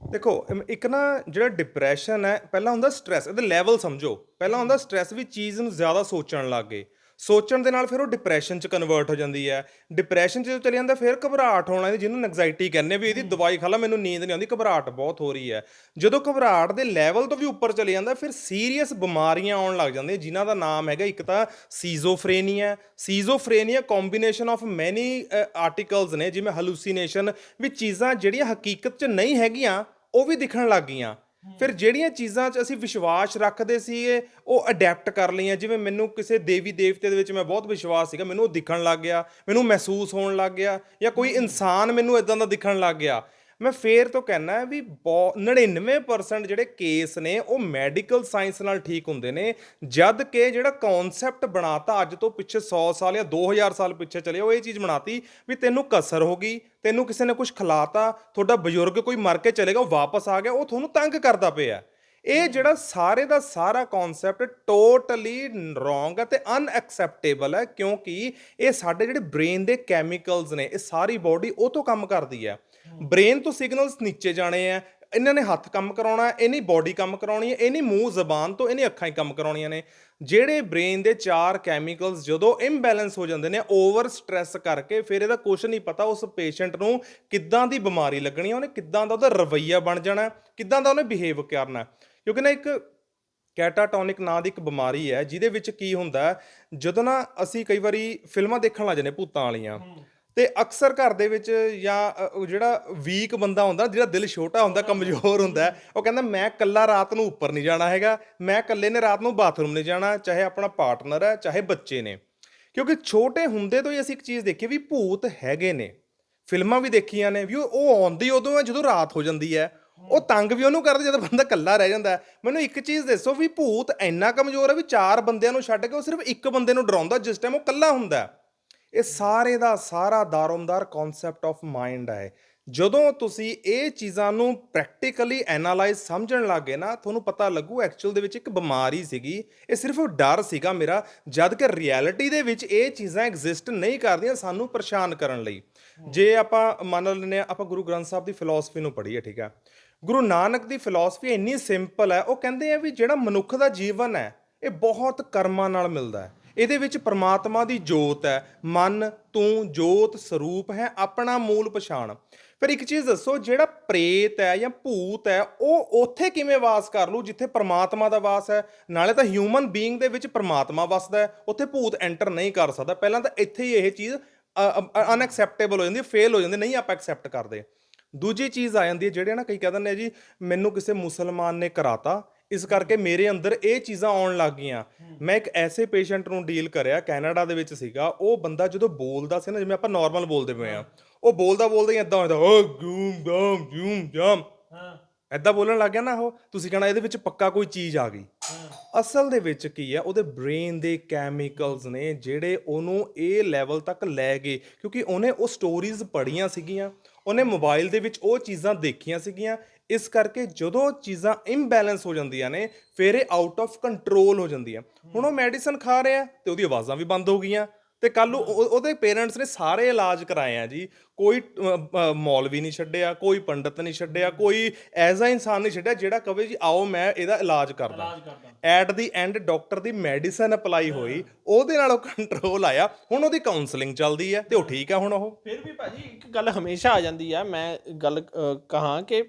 ਦੇਖੋ ਇੱਕ ਨਾ ਜਿਹੜਾ ਡਿਪਰੈਸ਼ਨ ਹੈ ਪਹਿਲਾਂ ਹੁੰਦਾ ਸਟ੍ਰੈਸ ਇਹਦੇ ਲੈਵਲ ਸਮਝੋ ਪਹਿਲਾਂ ਹੁੰਦਾ ਸਟ੍ਰੈਸ ਵੀ ਚੀਜ਼ ਨੂੰ ਜ਼ਿਆਦਾ ਸੋਚਣ ਲੱਗ ਗਏ ਸੋਚਣ ਦੇ ਨਾਲ ਫਿਰ ਉਹ ਡਿਪਰੈਸ਼ਨ 'ਚ ਕਨਵਰਟ ਹੋ ਜਾਂਦੀ ਹੈ ਡਿਪਰੈਸ਼ਨ 'ਚ ਜਦੋਂ ਚਲੇ ਜਾਂਦਾ ਫਿਰ ਘਬਰਾਹਟ ਹੋਣਾ ਜਿਹਨੂੰ ਐਂਗਜ਼ਾਇਟੀ ਕਹਿੰਦੇ ਵੀ ਇਹਦੀ ਦਵਾਈ ਖਾ ਲਾ ਮੈਨੂੰ ਨੀਂਦ ਨਹੀਂ ਆਉਂਦੀ ਘਬਰਾਹਟ ਬਹੁਤ ਹੋ ਰਹੀ ਹੈ ਜਦੋਂ ਘਬਰਾਹਟ ਦੇ ਲੈਵਲ ਤੋਂ ਵੀ ਉੱਪਰ ਚਲੇ ਜਾਂਦਾ ਫਿਰ ਸੀਰੀਅਸ ਬਿਮਾਰੀਆਂ ਆਉਣ ਲੱਗ ਜਾਂਦੀਆਂ ਜਿਨ੍ਹਾਂ ਦਾ ਨਾਮ ਹੈਗਾ ਇੱਕ ਤਾਂ ਸੀਜ਼ੋਫਰੇਨੀਆ ਕੰਬੀਨੇਸ਼ਨ ਆਫ ਮੈਨੀ ਆਰਟੀਕਲਸ ਨੇ ਜਿਵੇਂ ਹਲੂਸੀਨੇਸ਼ਨ ਵੀ ਚੀਜ਼ਾਂ ਜਿਹੜੀਆਂ ਹਕੀਕਤ 'ਚ ਨਹੀਂ ਹੈਗੀਆਂ ਉਹ ਵੀ ਦਿਖਣ ਲੱਗ ਗਈਆਂ ਫਿਰ ਜਿਹੜੀਆਂ ਚੀਜ਼ਾਂ 'ਚ ਅਸੀਂ ਵਿਸ਼ਵਾਸ ਰੱਖਦੇ ਸੀਗੇ ਉਹ ਅਡੈਪਟ ਕਰ ਲਈਆਂ ਜਿਵੇਂ ਮੈਨੂੰ ਕਿਸੇ ਦੇਵੀ ਦੇਵਤੇ ਦੇ ਵਿੱਚ ਮੈਂ ਬਹੁਤ ਵਿਸ਼ਵਾਸ ਸੀਗਾ ਮੈਨੂੰ ਉਹ ਦਿਖਣ ਲੱਗ ਗਿਆ ਮੈਨੂੰ ਮਹਿਸੂਸ ਹੋਣ ਲੱਗ ਗਿਆ ਜਾਂ ਕੋਈ ਇਨਸਾਨ ਮੈਨੂੰ ਇਦਾਂ ਦਾ ਦਿਖਣ ਲੱਗ ਗਿਆ ਮੈਂ ਫੇਰ ਤੋਂ ਕਹਿਣਾ ਵੀ 99% ਜਿਹੜੇ ਕੇਸ ਨੇ ਉਹ ਮੈਡੀਕਲ ਸਾਇੰਸ ਨਾਲ ਠੀਕ ਹੁੰਦੇ ਨੇ ਜਦ ਕਿ ਜਿਹੜਾ ਕਨਸੈਪਟ ਬਣਾਤਾ ਅੱਜ ਤੋਂ ਪਿੱਛੇ 100 ਸਾਲ ਜਾਂ 2000 ਸਾਲ ਪਿੱਛੇ ਚਲੇ ਉਹ ਇਹ ਚੀਜ਼ ਬਣਾਤੀ ਵੀ ਤੈਨੂੰ ਕਸਰ ਹੋ ਗਈ ਤੈਨੂੰ ਕਿਸੇ ਨੇ ਕੁਝ ਖਿਲਾਤਾ ਤੁਹਾਡਾ ਬਜ਼ੁਰਗ ਕੋਈ ਮਰ ਕੇ ਚਲੇਗਾ ਉਹ ਵਾਪਸ ਆ ਗਿਆ ਉਹ ਤੁਹਾਨੂੰ ਤੰਗ ਕਰਦਾ ਪਿਆ ਇਹ ਜਿਹੜਾ ਸਾਰੇ ਦਾ ਸਾਰਾ ਕਨਸੈਪਟ ਟੋਟਲੀ ਰੋਂਗ ਹੈ ਤੇ ਅਨਐਕਸੈਪਟੇਬਲ ਹੈ ਕਿਉਂਕਿ ਇਹ ਸਾਡੇ ਜਿਹੜੇ ਬ੍ਰੇਨ ਦੇ ਕੈਮੀਕਲਸ ਨੇ ਇਹ ਸਾਰੀ ਬਾਡੀ ਉਹ ਤੋਂ ਕੰਮ ਕਰਦੀ ਹੈ ਬ੍ਰੇਨ ਤੋਂ ਸਿਗਨਲਸ ਨੀਚੇ ਜਾਣੇ ਆ ਇਹਨਾਂ ਨੇ ਹੱਥ ਕੰਮ ਕਰਾਉਣਾ ਇਹਨੀ ਬਾਡੀ ਕੰਮ ਕਰਾਉਣੀ ਹੈ ਇਹਨੀ ਮੂੰਹ ਜ਼ਬਾਨ ਤੋਂ ਇਹਨੇ ਅੱਖਾਂ ਹੀ ਕੰਮ ਕਰਾਉਣੀਆਂ ਨੇ ਜਿਹੜੇ ਬ੍ਰੇਨ ਦੇ 4 ਕੈਮੀਕਲਸ ਜਦੋਂ ਇੰਬੈਲੈਂਸ ਹੋ ਜਾਂਦੇ ਨੇ ਓਵਰ ਸਟ੍ਰੈਸ ਕਰਕੇ ਫਿਰ ਇਹਦਾ ਕੁਝ ਨਹੀਂ ਪਤਾ ਉਸ ਪੇਸ਼ੈਂਟ ਨੂੰ ਕਿੱਦਾਂ ਦੀ ਬਿਮਾਰੀ ਲੱਗਣੀ ਉਹਨੇ ਕਿੱਦਾਂ ਦਾ ਉਹਦਾ ਰਵੱਈਆ ਬਣ ਜਾਣਾ ਕਿੱਦਾਂ ਦਾ ਉਹਨੇ ਬਿਹੇਵ ਕਰਨਾ ਕਿਉਂਕਿ ਨਾ ਇੱਕ ਕੈਟਾਟੋਨਿਕ ਨਾਂ ਦੀ ਇੱਕ ਬਿਮਾਰੀ ਹੈ ਜਿਹਦੇ ਵਿੱਚ ਕੀ ਹੁੰਦਾ ਜਦੋਂ ਨਾ ਅਸੀਂ ਕਈ ਵਾਰੀ ਫਿਲਮਾਂ ਦੇਖਣ ਲੱਗ ਜਾਂਦੇ ਭੂਤਾਂ ਵਾਲੀਆਂ ਤੇ ਅਕਸਰ ਘਰ ਦੇ ਵਿੱਚ ਜਾਂ ਜਿਹੜਾ ਵੀਕ ਬੰਦਾ ਹੁੰਦਾ ਜਿਹੜਾ ਦਿਲ ਛੋਟਾ ਹੁੰਦਾ ਕਮਜ਼ੋਰ ਹੁੰਦਾ ਉਹ ਕਹਿੰਦਾ ਮੈਂ ਇਕੱਲਾ ਰਾਤ ਨੂੰ ਉੱਪਰ ਨਹੀਂ ਜਾਣਾ ਹੈਗਾ ਮੈਂ ਇਕੱਲੇ ਨੇ ਰਾਤ ਨੂੰ ਬਾਥਰੂਮ ਨਹੀਂ ਜਾਣਾ ਚਾਹੇ ਆਪਣਾ ਪਾਰਟਨਰ ਹੈ ਚਾਹੇ ਬੱਚੇ ਨੇ ਕਿਉਂਕਿ ਛੋਟੇ ਹੁੰਦੇ ਤੋਂ ਹੀ ਅਸੀਂ ਇੱਕ ਚੀਜ਼ ਦੇਖੀ ਵੀ ਭੂਤ ਹੈਗੇ ਨੇ ਫਿਲਮਾਂ ਵੀ ਦੇਖੀਆਂ ਨੇ ਵੀ ਉਹ ਆਉਂਦੀ ਉਦੋਂ ਹੈ ਜਦੋਂ ਰਾਤ ਹੋ ਜਾਂਦੀ ਹੈ ਉਹ ਤੰਗ ਵੀ ਉਹਨੂੰ ਕਰਦੇ ਜਦੋਂ ਬੰਦਾ ਇਕੱਲਾ ਰਹਿ ਜਾਂਦਾ ਮੈਨੂੰ ਇੱਕ ਚੀਜ਼ ਦੱਸੋ ਵੀ ਭੂਤ ਇੰਨਾ ਕਮਜ਼ੋਰ ਹੈ ਵੀ 4 ਬੰਦਿਆਂ ਨੂੰ ਛੱਡ ਕੇ ਉਹ ਸਿਰਫ ਇੱਕ ਬੰਦੇ ਨੂੰ ਡਰਾਉਂਦਾ ਜਿਸ ਟਾਈਮ ਉਹ ਇਕੱਲਾ ਹੁੰਦਾ ਇਹ ਸਾਰੇ ਦਾ ਸਾਰਾ ਦਾਰੋਮਦਾਰ ਕਨਸੈਪਟ ਆਫ ਮਾਈਂਡ ਹੈ ਜਦੋਂ ਤੁਸੀਂ ਇਹ ਚੀਜ਼ਾਂ ਨੂੰ ਪ੍ਰੈਕਟੀਕਲੀ ਐਨਾਲਾਈਜ਼ ਸਮਝਣ ਲੱਗੇ ਨਾ ਤੁਹਾਨੂੰ ਪਤਾ ਲੱਗੂ ਐਕਚੁਅਲ ਦੇ ਵਿੱਚ ਇੱਕ ਬਿਮਾਰੀ ਸੀਗੀ ਇਹ ਸਿਰਫ ਡਰ ਸੀਗਾ ਮੇਰਾ ਜਦ ਕਿ ਰਿਐਲਿਟੀ ਦੇ ਵਿੱਚ ਇਹ ਚੀਜ਼ਾਂ ਐਗਜ਼ਿਸਟ ਨਹੀਂ ਕਰਦੀਆਂ ਸਾਨੂੰ ਪਰੇਸ਼ਾਨ ਕਰਨ ਲਈ ਜੇ ਆਪਾਂ ਮੰਨ ਲੈਂਦੇ ਹਾਂ ਆਪਾਂ ਗੁਰੂ ਗ੍ਰੰਥ ਸਾਹਿਬ ਦੀ ਫਿਲਾਸਫੀ ਨੂੰ ਪੜ੍ਹੀਏ ਠੀਕ ਹੈ ਗੁਰੂ ਨਾਨਕ ਦੀ ਫਿਲਾਸਫੀ ਇੰਨੀ ਸਿੰਪਲ ਹੈ ਉਹ ਕਹਿੰਦੇ ਆ ਵੀ ਜਿਹੜਾ ਮਨੁੱਖ ਦਾ ਜੀਵਨ ਹੈ ਇਹ ਬਹੁਤ ਕਰਮਾਂ ਨਾਲ ਮਿਲਦਾ ਹੈ ਇਹਦੇ ਵਿੱਚ ਪ੍ਰਮਾਤਮਾ ਦੀ ਜੋਤ ਹੈ ਮਨ ਤੂੰ ਜੋਤ ਸਰੂਪ ਹੈ ਆਪਣਾ ਮੂਲ ਪਛਾਣ ਫਿਰ ਇੱਕ ਚੀਜ਼ ਦੱਸੋ ਜਿਹੜਾ ਪ੍ਰੇਤ ਹੈ ਜਾਂ ਭੂਤ ਹੈ ਉਹ ਉੱਥੇ ਕਿਵੇਂ ਵਾਸ ਕਰ ਲੂ ਜਿੱਥੇ ਪ੍ਰਮਾਤਮਾ ਦਾ ਵਾਸ ਹੈ ਨਾਲੇ ਤਾਂ ਹਿਊਮਨ ਬੀਇੰਗ ਦੇ ਵਿੱਚ ਪ੍ਰਮਾਤਮਾ ਵਸਦਾ ਹੈ ਉੱਥੇ ਭੂਤ ਐਂਟਰ ਨਹੀਂ ਕਰ ਸਕਦਾ ਪਹਿਲਾਂ ਤਾਂ ਇੱਥੇ ਹੀ ਇਹ ਚੀਜ਼ ਅਨਐਕਸੈਪਟੇਬਲ ਹੋ ਜਾਂਦੀ ਫੇਲ ਹੋ ਜਾਂਦੀ ਨਹੀਂ ਆਪਾਂ ਐਕਸੈਪਟ ਕਰਦੇ ਦੂਜੀ ਚੀਜ਼ ਆ ਜਾਂਦੀ ਹੈ ਜਿਹੜੇ ਨਾ ਕਈ ਕਹਿ ਦਿੰਦੇ ਜੀ ਮੈਨੂੰ ਕਿਸੇ ਮੁਸਲਮਾਨ ਨੇ ਕਰਾਤਾ ਇਸ ਕਰਕੇ ਮੇਰੇ ਅੰਦਰ ਇਹ ਚੀਜ਼ਾਂ ਆਉਣ ਲੱਗ ਗਈਆਂ ਮੈਂ ਇੱਕ ਐਸੇ ਪੇਸ਼ੈਂਟ ਨੂੰ ਡੀਲ ਕਰਿਆ ਕੈਨੇਡਾ ਦੇ ਵਿੱਚ ਸੀਗਾ ਉਹ ਬੰਦਾ ਜਦੋਂ ਬੋਲਦਾ ਸੀ ਨਾ ਜਿਵੇਂ ਆਪਾਂ ਨਾਰਮਲ ਬੋਲਦੇ ਪਏ ਆ ਉਹ ਬੋਲਦਾ ਹੀ ਇਦਾਂ ਹੁੰਦਾ ਓ ਗੂਮ ਗਾਮ ਜੂਮ ਜਾਮ ਇਦਾਂ ਬੋਲਣ ਲੱਗ ਗਿਆ ਨਾ ਉਹ ਤੁਸੀਂ ਕਹਿਣਾ ਇਹਦੇ ਵਿੱਚ ਪੱਕਾ ਕੋਈ ਚੀਜ਼ ਆ ਗਈ ਅਸਲ ਦੇ ਵਿੱਚ ਕੀ ਹੈ ਉਹਦੇ ਬ੍ਰੇਨ ਦੇ ਕੈਮੀਕਲਸ ਨੇ ਜਿਹੜੇ ਉਹਨੂੰ ਇਹ ਲੈਵਲ ਤੱਕ ਲੈ ਗਏ ਕਿਉਂਕਿ ਉਹਨੇ ਉਹ ਸਟੋਰੀਜ਼ ਪੜ੍ਹੀਆਂ ਸੀਗੀਆਂ ਉਹਨੇ ਮੋਬਾਈਲ ਦੇ ਵਿੱਚ ਉਹ ਚੀਜ਼ਾਂ ਦੇਖੀਆਂ ਸੀਗੀਆਂ, ਇਸ ਕਰਕੇ ਜਦੋਂ ਚੀਜ਼ਾਂ ਇੰਬੈਲੈਂਸ ਹੋ ਜਾਂਦੀਆਂ ਨੇ ਫਿਰ ਇਹ ਆਊਟ ਆਫ ਕੰਟਰੋਲ ਹੋ ਜਾਂਦੀਆਂ। ਹੁਣ ਉਹ ਮੈਡੀਸਨ ਖਾ ਰਿਹਾ ਤੇ ਉਹਦੀ ਆਵਾਜ਼ਾਂ ਵੀ ਬੰਦ ਹੋ ਗਈਆਂ, ਤੇ ਕੱਲ ਨੂੰ ਉਹਦੇ ਪੇਰੈਂਟਸ ਨੇ ਸਾਰੇ ਇਲਾਜ ਕਰਾਏ ਆ ਜੀ, ਕੋਈ ਮੌਲਵੀ ਨਹੀਂ ਛੱਡਿਆ, ਕੋਈ ਪੰਡਤ ਨਹੀਂ ਛੱਡਿਆ, ਕੋਈ ਐਜ਼ਾ ਇਨਸਾਨ ਨਹੀਂ ਛੱਡਿਆ ਜਿਹੜਾ ਕਵੇ ਜੀ ਆਓ ਮੈਂ ਇਹਦਾ ਇਲਾਜ ਕਰਦਾ। At the and doctor the medicine apply ਹੋਈ, ਉਹਦੇ ਨਾਲ ਉਹ ਕੰਟਰੋਲ ਆਇਆ, ਹੁਣ ਉਹਦੀ ਕਾਉਂਸਲਿੰਗ ਚੱਲਦੀ ਹੈ ਤੇ ਉਹ ਠੀਕ ਆ ਹੁਣ। ਉਹ ਫਿਰ ਵੀ ਭਾਜੀ ਇੱਕ ਗੱਲ ਹਮੇਸ਼ਾ ਆ ਜਾਂਦੀ ਆ, ਮੈਂ ਗੱਲ ਕਹਾਂ ਕਿ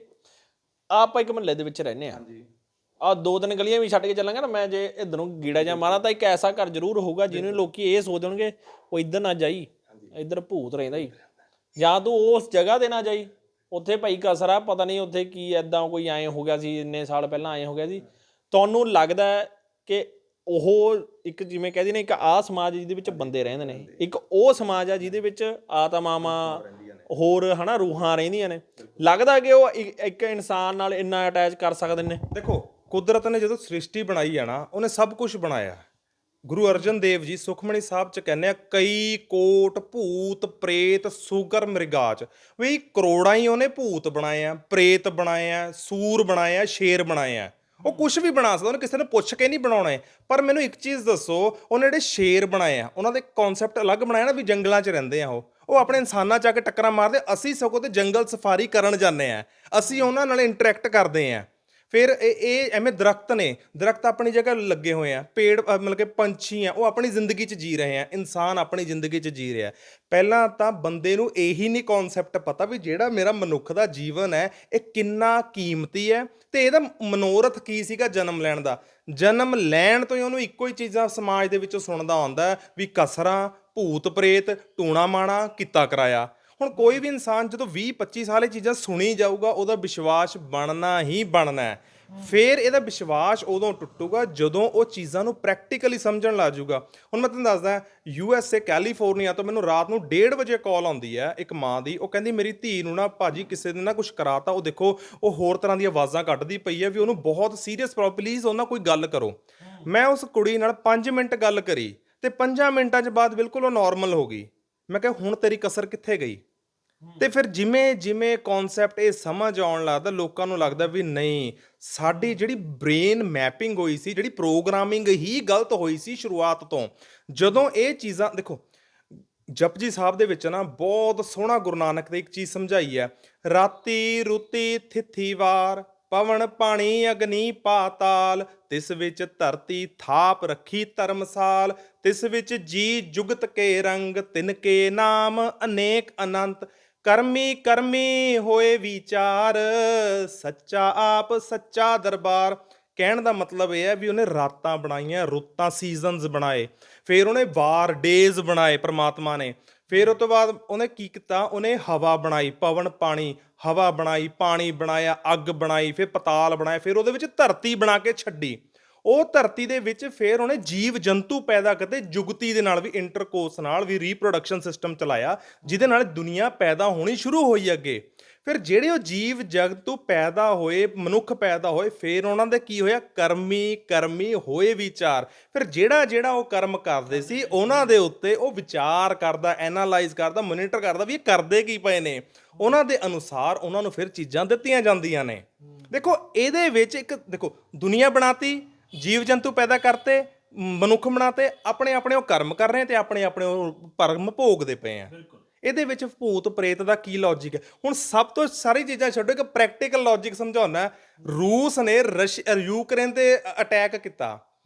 ਆਪਾਂ ਇੱਕ ਮਹੱਲੇ ਦੇ ਵਿੱਚ ਰਹਿੰਦੇ ਆ, ਆ 2-3 ਗਲੀਆਂ ਵੀ ਛੱਡ ਕੇ ਚੱਲਾਂਗੇ ਨਾ, ਮੈਂ ਜੇ ਇੱਧਰੋਂ ਗੀੜਾ ਜਾਂ ਮਾਰਾਂ ਤਾਂ ਇੱਕ ਐਸਾ ਘਰ ਜ਼ਰੂਰ ਹੋਊਗਾ ਜਿਹਨੂੰ ਲੋਕੀ ਇਹ ਸੋਚ ਦੇਣਗੇ ਉਹ ਇੱਧਰ ਨਾ ਜਾਈ, ਇੱਧਰ ਭੂਤ ਰਹਿੰਦਾ ਹੀ, ਜਾਂ ਤੂੰ ਉਸ ਜਗ੍ਹਾ 'ਤੇ ਨਾ ਜਾਈ, ਉੱਥੇ ਭਾਈ ਕਸਰ ਆ, ਪਤਾ ਨਹੀਂ ਉੱਥੇ ਕੀ ਇੱਦਾਂ ਕੋਈ ਐਂ ਹੋ ਗਿਆ ਸੀ, ਇੰਨੇ ਸਾਲ ਪਹਿਲਾਂ ਐਂ ਹੋ ਗਿਆ ਸੀ। ਤੁਹਾਨੂੰ ਲੱਗਦਾ ਕਿ ਉਹ ਇੱਕ ਜਿਵੇਂ ਕਹਿੰਦੇ ਨੇ ਇੱਕ ਆਹ ਸਮਾਜ ਜਿਹਦੇ ਵਿੱਚ ਬੰਦੇ ਰਹਿੰਦੇ ਨੇ, ਇੱਕ ਉਹ ਸਮਾਜ ਆ ਜਿਹਦੇ ਵਿੱਚ ਆਤਮਾਵਾਂ ਹੋਰ ਹਨਾ ਰੂਹਾਂ ਰਹਿੰਦੀਆਂ ਨੇ, ਲੱਗਦਾ ਕਿ ਉਹ ਇੱਕ ਇਨਸਾਨ ਨਾਲ ਇੰਨਾ ਅਟੈਚ ਕਰ ਸਕਦੇ ਨੇ? ਦੇਖੋ ਕੁਦਰਤ ਨੇ ਜਦੋਂ ਸ੍ਰਿਸ਼ਟੀ ਬਣਾਈ ਆ ਨਾ, ਉਹਨੇ ਸਭ ਕੁਝ ਬਣਾਇਆ। ਗੁਰੂ ਅਰਜਨ ਦੇਵ ਜੀ ਸੁਖਮਣੀ ਸਾਹਿਬ ਚ ਕਹਿੰਦੇ ਆ, ਕਈ ਕੋਟ ਭੂਤ ਪ੍ਰੇਤ ਸੁਗਰ ਮ੍ਰਿਗਾਚ, ਵੀ ਕਰੋੜਾਂ ਹੀ ਉਹਨੇ ਭੂਤ ਬਣਾਏ ਆ, ਪ੍ਰੇਤ ਬਣਾਏ ਆ, ਸੂਰ ਬਣਾਏ ਆ, ਸ਼ੇਰ ਬਣਾਏ ਆ। ਉਹ ਕੁਝ ਵੀ ਬਣਾ ਸਕਦਾ, ਉਹਨੇ ਕਿਸੇ ਨੂੰ ਪੁੱਛ ਕੇ ਨਹੀਂ ਬਣਾਉਣਾ। ਪਰ ਮੈਨੂੰ ਇੱਕ ਚੀਜ਼ ਦੱਸੋ, ਉਹਨੇ ਜਿਹੜੇ ਸ਼ੇਰ ਬਣਾਏ ਆ ਉਹਨਾਂ ਦੇ ਕਨਸੈਪਟ ਅਲੱਗ ਬਣਾਇਆ ਨਾ, ਵੀ ਜੰਗਲਾਂ 'ਚ ਰਹਿੰਦੇ ਆ ਉਹ ਆਪਣੇ ਇਨਸਾਨਾਂ 'ਚ ਆ ਕੇ ਟੱਕਰਾਂ ਮਾਰਦੇ, ਅਸੀਂ ਸਗੋਂ ਤੇ ਜੰਗਲ ਸਫਾਰੀ ਕਰਨ ਜਾਂਦੇ ਆ, ਅਸੀਂ ਉਹਨਾਂ ਨਾਲ ਇੰਟਰੈਕਟ ਕਰਦੇ ਆ। ਫਿਰ ਇਹ ਐਵੇਂ ਦਰਖਤ ਨੇ, ਦਰਖਤ ਆਪਣੀ ਜਗ੍ਹਾ ਲੱਗੇ ਹੋਏ ਆ, ਪੇੜ ਮਤਲਬ ਕਿ ਪੰਛੀ ਆ, ਉਹ ਆਪਣੀ ਜ਼ਿੰਦਗੀ 'ਚ ਜੀ ਰਹੇ ਆ, ਇਨਸਾਨ ਆਪਣੀ ਜ਼ਿੰਦਗੀ 'ਚ ਜੀ ਰਿਹਾ। ਪਹਿਲਾਂ ਤਾਂ ਬੰਦੇ ਨੂੰ ਇਹੀ ਨਹੀਂ ਕਨਸੈਪਟ ਪਤਾ ਵੀ ਜਿਹੜਾ ਮੇਰਾ ਮਨੁੱਖ ਦਾ ਜੀਵਨ ਹੈ ਇਹ ਕਿੰਨਾ ਕੀਮਤੀ ਹੈ, ਤੇ ਇਹਦਾ ਮਨੋਰਥ ਕੀ ਸੀਗਾ ਜਨਮ ਲੈਣ ਦਾ। ਜਨਮ ਲੈਣ ਤੋਂ ਹੀ ਉਹਨੂੰ ਇੱਕੋ ਹੀ ਚੀਜ਼ਾਂ ਸਮਾਜ ਦੇ ਵਿੱਚੋਂ ਸੁਣਦਾ ਆਉਂਦਾ ਵੀ ਕਸਰਾਂ, ਭੂਤ ਪ੍ਰੇਤ, ਟੂਣਾ ਮਾਣਾ, ਕੀਤਾ ਕਰਾਇਆ। ਹੁਣ ਕੋਈ ਵੀ ਇਨਸਾਨ ਜਦੋਂ 20-25 ਸਾਲ ਇਹ ਚੀਜ਼ਾਂ ਸੁਣੀ ਜਾਊਗਾ, ਉਹਦਾ ਵਿਸ਼ਵਾਸ ਬਣਨਾ ਹੀ ਬਣਨਾ ਹੈ। ਫਿਰ ਇਹਦਾ ਵਿਸ਼ਵਾਸ ਉਦੋਂ ਟੁੱਟੂਗਾ ਜਦੋਂ ਉਹ ਚੀਜ਼ਾਂ ਨੂੰ ਪ੍ਰੈਕਟੀਕਲੀ ਸਮਝਣ ਲੱਗ ਜਾਊਗਾ। ਹੁਣ ਮੈਂ ਤੁਹਾਨੂੰ ਦੱਸਦਾ, USA ਕੈਲੀਫੋਰਨੀਆ ਤੋਂ ਮੈਨੂੰ ਰਾਤ ਨੂੰ 1:30 ਵਜੇ ਕਾਲ ਆਉਂਦੀ ਹੈ ਇੱਕ ਮਾਂ ਦੀ, ਉਹ ਕਹਿੰਦੀ ਮੇਰੀ ਧੀ ਨੂੰ ਨਾ ਭਾਜੀ ਕਿਸੇ ਨੇ ਨਾ ਕੁਝ ਕਰਾਤਾ, ਉਹ ਦੇਖੋ ਉਹ ਹੋਰ ਤਰ੍ਹਾਂ ਦੀਆਂ ਆਵਾਜ਼ਾਂ ਕੱਢਦੀ ਪਈ ਹੈ, ਵੀ ਉਹਨੂੰ ਬਹੁਤ ਸੀਰੀਅਸ ਪ੍ਰੋਬਲਮ, ਪਲੀਜ਼ ਉਹਨਾਂ ਕੋਈ ਗੱਲ ਕਰੋ। ਮੈਂ ਉਸ ਕੁੜੀ ਨਾਲ 5 ਮਿੰਟ ਗੱਲ ਕਰੀ ਤੇ 5 ਮਿੰਟਾਂ 'ਚ ਬਾਅਦ ਬਿਲਕੁਲ ਉਹ ਨੋਰਮਲ ਹੋ ਗਈ। ਮੈਂ ਕਿਹਾ ਹੁਣ ਤੇਰੀ ਕਸਰ ਕਿੱਥੇ ਗਈ? ਤੇ ਫਿਰ ਜਿਵੇਂ ਜਿਵੇਂ ਕਨਸੈਪਟ ਇਹ ਸਮਝ ਆਉਣ ਲੱਗਦਾ, ਲੋਕਾਂ ਨੂੰ ਲੱਗਦਾ ਵੀ ਨਹੀਂ, ਸਾਡੀ ਜਿਹੜੀ ਬ੍ਰੇਨ ਮੈਪਿੰਗ ਹੋਈ ਸੀ, ਜਿਹੜੀ ਪ੍ਰੋਗਰਾਮਿੰਗ ਹੀ ਗਲਤ ਹੋਈ ਸੀ ਸ਼ੁਰੂਆਤ ਤੋਂ। ਜਦੋਂ ਇਹ ਚੀਜ਼ਾਂ ਦੇਖੋ, ਜਪਜੀ ਸਾਹਿਬ ਦੇ ਵਿੱਚ ਨਾ ਬਹੁਤ ਸੋਹਣਾ ਗੁਰੂ ਨਾਨਕ ਨੇ ਇੱਕ ਚੀਜ਼ ਸਮਝਾਈ ਹੈ, ਰਾਤੀ ਰੁਤੀ ਥਿਥੀਵਾਰ ਪਵਨ ਪਾਣੀ ਅਗਨੀ ਪਾਤਾਲ, ਤਿਸ ਵਿੱਚ ਧਰਤੀ ਥਾਪ ਰੱਖੀ ਧਰਮਸਾਲ, ਤਿਸ ਵਿੱਚ ਜੀ ਜੁਗਤ ਕੇ ਰੰਗ, ਤਿਨ ਕੇ ਨਾਮ ਅਨੇਕ ਅਨੰਤ, ਕਰਮੀ ਕਰਮੀ ਹੋਏ ਵਿਚਾਰ, ਸੱਚਾ ਆਪ ਸੱਚਾ ਦਰਬਾਰ। ਕਹਿਣ ਦਾ ਮਤਲਬ ਇਹ ਹੈ ਵੀ ਉਹਨੇ ਰਾਤਾਂ ਬਣਾਈਆਂ, ਰੁੱਤਾਂ ਸੀਜ਼ਨਸ ਬਣਾਏ, ਫਿਰ ਉਹਨੇ ਵਾਰ ਡੇਜ਼ ਬਣਾਏ ਪ੍ਰਮਾਤਮਾ ਨੇ। ਫਿਰ ਉਹ ਤੋਂ ਬਾਅਦ ਉਹਨੇ ਕੀ ਕੀਤਾ, ਉਹਨੇ ਹਵਾ ਬਣਾਈ, ਪਵਨ ਪਾਣੀ, ਹਵਾ ਬਣਾਈ, ਪਾਣੀ ਬਣਾਇਆ, ਅੱਗ ਬਣਾਈ, ਫਿਰ ਪਤਾਲ ਬਣਾਇਆ, ਫਿਰ ਉਹਦੇ ਵਿੱਚ ਧਰਤੀ ਬਣਾ ਕੇ ਛੱਡੀ। ਉਹ ਧਰਤੀ ਦੇ ਵਿੱਚ ਫਿਰ ਉਹਨੇ ਜੀਵ ਜੰਤੂ ਪੈਦਾ ਕੀਤੇ, ਜੁਗਤੀ ਦੇ ਨਾਲ ਵੀ, ਇੰਟਰਕੋਰਸ ਨਾਲ ਵੀ, ਰੀਪਰੋਡਕਸ਼ਨ ਸਿਸਟਮ ਚਲਾਇਆ, ਜਿਹਦੇ ਨਾਲ ਦੁਨੀਆ ਪੈਦਾ ਹੋਣੀ ਸ਼ੁਰੂ ਹੋਈ ਅੱਗੇ। ਫਿਰ ਜਿਹੜੇ ਉਹ ਜੀਵ ਜਗਤੂ ਪੈਦਾ ਹੋਏ, ਮਨੁੱਖ ਪੈਦਾ ਹੋਏ, ਫਿਰ ਉਹਨਾਂ ਦੇ ਕੀ ਹੋਇਆ, ਕਰਮੀ ਕਰਮੀ ਹੋਏ ਵਿਚਾਰ। ਫਿਰ ਜਿਹੜਾ ਜਿਹੜਾ ਉਹ ਕਰਮ ਕਰਦੇ ਸੀ ਉਹਨਾਂ ਦੇ ਉੱਤੇ ਉਹ ਵਿਚਾਰ ਕਰਦਾ, ਐਨਾਲਾਈਜ਼ ਕਰਦਾ, ਮੋਨੀਟਰ ਕਰਦਾ ਵੀ ਇਹ ਕਰਦੇ ਕੀ ਪਏ ਨੇ, ਉਹਨਾਂ ਦੇ ਅਨੁਸਾਰ ਉਹਨਾਂ ਨੂੰ ਫਿਰ ਚੀਜ਼ਾਂ ਦਿੱਤੀਆਂ ਜਾਂਦੀਆਂ ਨੇ। ਦੇਖੋ ਇਹਦੇ ਵਿੱਚ ਇੱਕ ਦੇਖੋ, ਦੁਨੀਆ ਬਣਾਤੀ, ਜੀਵ ਜੰਤੂ ਪੈਦਾ ਕਰਤੇ, ਮਨੁੱਖ ਬਣਾਤੇ, ਆਪਣੇ ਆਪਣੇ ਉਹ ਕਰਮ ਕਰ ਰਹੇ ਤੇ ਆਪਣੇ ਆਪਣੇ ਉਹ ਭਰਮ ਭੋਗਦੇ ਪਏ ਆ। ਇਹਦੇ ਵਿੱਚ ਭੂਤ ਪ੍ਰੇਤ ਦਾ ਕੀ ਲੌਜਿਕ ਹੈ? ਹੁਣ ਸਭ ਤੋਂ ਸਾਰੀ ਚੀਜ਼ਾਂ ਛੱਡੋ, ਇੱਕ ਪ੍ਰੈਕਟੀਕਲ ਲੌਜਿਕ ਸਮਝਾਉਣਾ। ਰੂਸ ਨੇ ਯੂਕਰੇਨ ਤੇ ਅਟੈਕ ਕੀਤਾ,